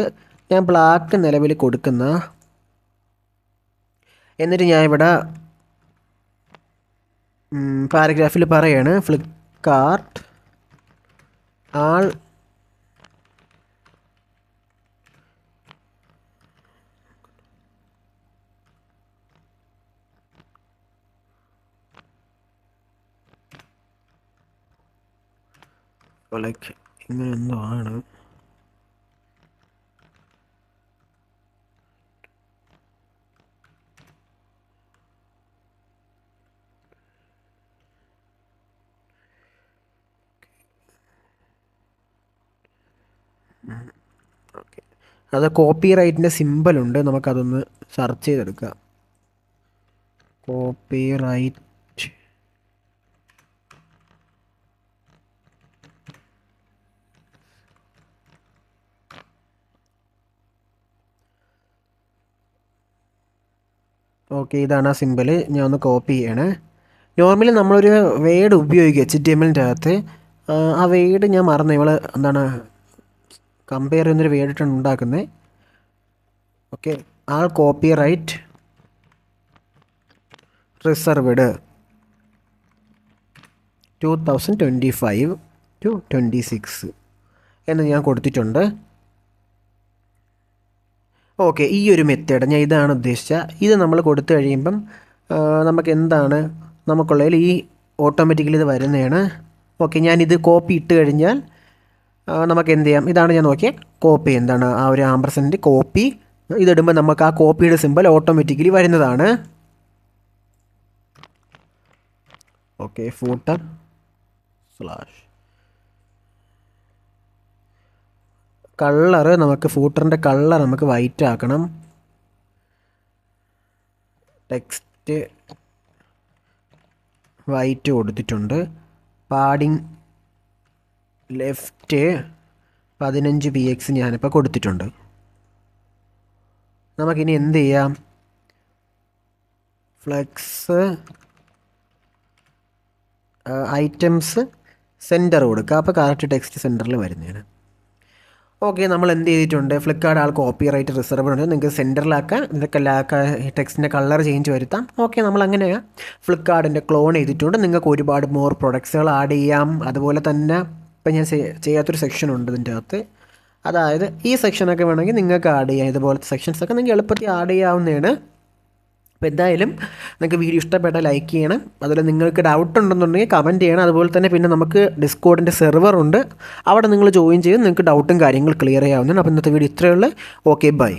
ഞാൻ ബ്ലാക്ക് നിലവിൽ കൊടുക്കുന്ന. എന്നിട്ട് ഞാൻ ഇവിടെ പാരഗ്രാഫിൽ പറയാണ് ഫ്ലിപ്കാർട്ട് ആൾ ലൈക്ക് ഇങ്ങനെ എന്തോ ആണ്. ഓക്കെ, അത് കോപ്പി റൈറ്റിൻ്റെ സിമ്പലുണ്ട്. നമുക്കതൊന്ന് സെർച്ച് ചെയ്തെടുക്കാം. കോപ്പി റൈറ്റ് ഓക്കെ, ഇതാണ് ആ സിമ്പിൾ. ഞാൻ ഒന്ന് കോപ്പി ചെയ്യണേ. നോർമലി നമ്മളൊരു വേർഡ് ഉപയോഗിക്കുക HTML-ൻ്റെ അകത്ത്. ആ വേർഡ് ഞാൻ മറന്നു. ഇവൾ എന്താണ് കമ്പയർ ചെയ്യുന്നൊരു വേർഡ് ഇട്ടാണ് ഉണ്ടാക്കുന്നത്. Okay, all copyright reserved 2025 to 26 എന്ന് ഞാൻ കൊടുത്തിട്ടുണ്ട്. ഓക്കെ, ഈ ഒരു മെത്തേഡ് ഞാൻ ഇതാണ് ഉദ്ദേശിച്ചത്. ഇത് നമ്മൾ കൊടുത്തു കഴിയുമ്പം നമുക്ക് എന്താണ് നമുക്കുള്ളതിൽ ഈ ഓട്ടോമാറ്റിക്കലി ഇത് വരുന്നതാണ്. ഓക്കെ, ഞാനിത് കോപ്പി ഇട്ട് കഴിഞ്ഞാൽ നമുക്ക് എന്ത് ചെയ്യാം, ഇതാണ് ഞാൻ നോക്കിയ കോപ്പി. എന്താണ് ആ ഒരു ആംപർസെൻ്റ് കോപ്പി ഇതിടുമ്പോൾ നമുക്ക് ആ കോപ്പിയുടെ സിമ്പൽ ഓട്ടോമാറ്റിക്കലി വരുന്നതാണ്. ഓക്കെ, ഫൂട്ടർ സ്ലാഷ് കളറ് നമുക്ക് ഫൂട്ടറിൻ്റെ കളർ നമുക്ക് വൈറ്റ് ആക്കണം. ടെക്സ്റ്റ് വൈറ്റ് കൊടുത്തിട്ടുണ്ട്. പാഡിങ് ലെഫ്റ്റ് 15px ഞാനിപ്പോൾ കൊടുത്തിട്ടുണ്ട്. നമുക്കിനി എന്ത് ചെയ്യാം, ഫ്ലെക്സ് ഐറ്റംസ് സെൻറ്റർ കൊടുക്കുക. അപ്പോൾ കറക്റ്റ് ടെക്സ്റ്റ് സെൻറ്ററിൽ വരുന്നതാണ്. ഓക്കെ, നമ്മൾ എന്ത് ചെയ്തിട്ടുണ്ട്, ഫ്ലിപ്കാർട്ട് ആൾ കോപ്പി റൈറ്റ് റിസർവ് ഉണ്ട്. നിങ്ങൾക്ക് സെൻറ്ററിലാക്കാം, ഇതൊക്കെ ടെക്സ്റ്റിൻ്റെ കളർ ചേഞ്ച് വരുത്താം. ഓക്കെ, നമ്മൾ അങ്ങനെ ഫ്ലിപ്കാർട്ടിൻ്റെ ക്ലോൺ ചെയ്തിട്ടുണ്ട്. നിങ്ങൾക്ക് ഒരുപാട് മോർ പ്രൊഡക്ട്സുകൾ ആഡ് ചെയ്യാം. അതുപോലെ തന്നെ ഇപ്പം ഞാൻ ചെയ്യാത്തൊരു സെക്ഷൻ ഉണ്ട് ഇതിൻ്റെ അകത്ത്. അതായത് ഈ സെക്ഷനൊക്കെ വേണമെങ്കിൽ നിങ്ങൾക്ക് ആഡ് ചെയ്യാം. ഇതുപോലത്തെ സെക്ഷൻസൊക്കെ നിങ്ങൾക്ക് എളുപ്പത്തിൽ ആഡ് ചെയ്യാവുന്നതാണ്. അപ്പോൾ എന്തായാലും നിങ്ങൾക്ക് വീഡിയോ ഇഷ്ടപ്പെട്ടാൽ ലൈക്ക് ചെയ്യണം. അതുപോലെ നിങ്ങൾക്ക് ഡൗട്ട് ഉണ്ടെന്നുണ്ടെങ്കിൽ കമൻറ്റ് ചെയ്യണം. അതുപോലെ തന്നെ പിന്നെ നമുക്ക് ഡിസ്കോഡിൻ്റെ സെർവറുണ്ട്, അവിടെ നിങ്ങൾ ജോയിൻ ചെയ്ത് നിങ്ങൾക്ക് ഡൗട്ടും കാര്യങ്ങൾ ക്ലിയർ ചെയ്യാവുന്നതാണ്. അപ്പോൾ ഇന്നത്തെ വീഡിയോ ഇത്രയേ ഉള്ളൂ. Okay, by.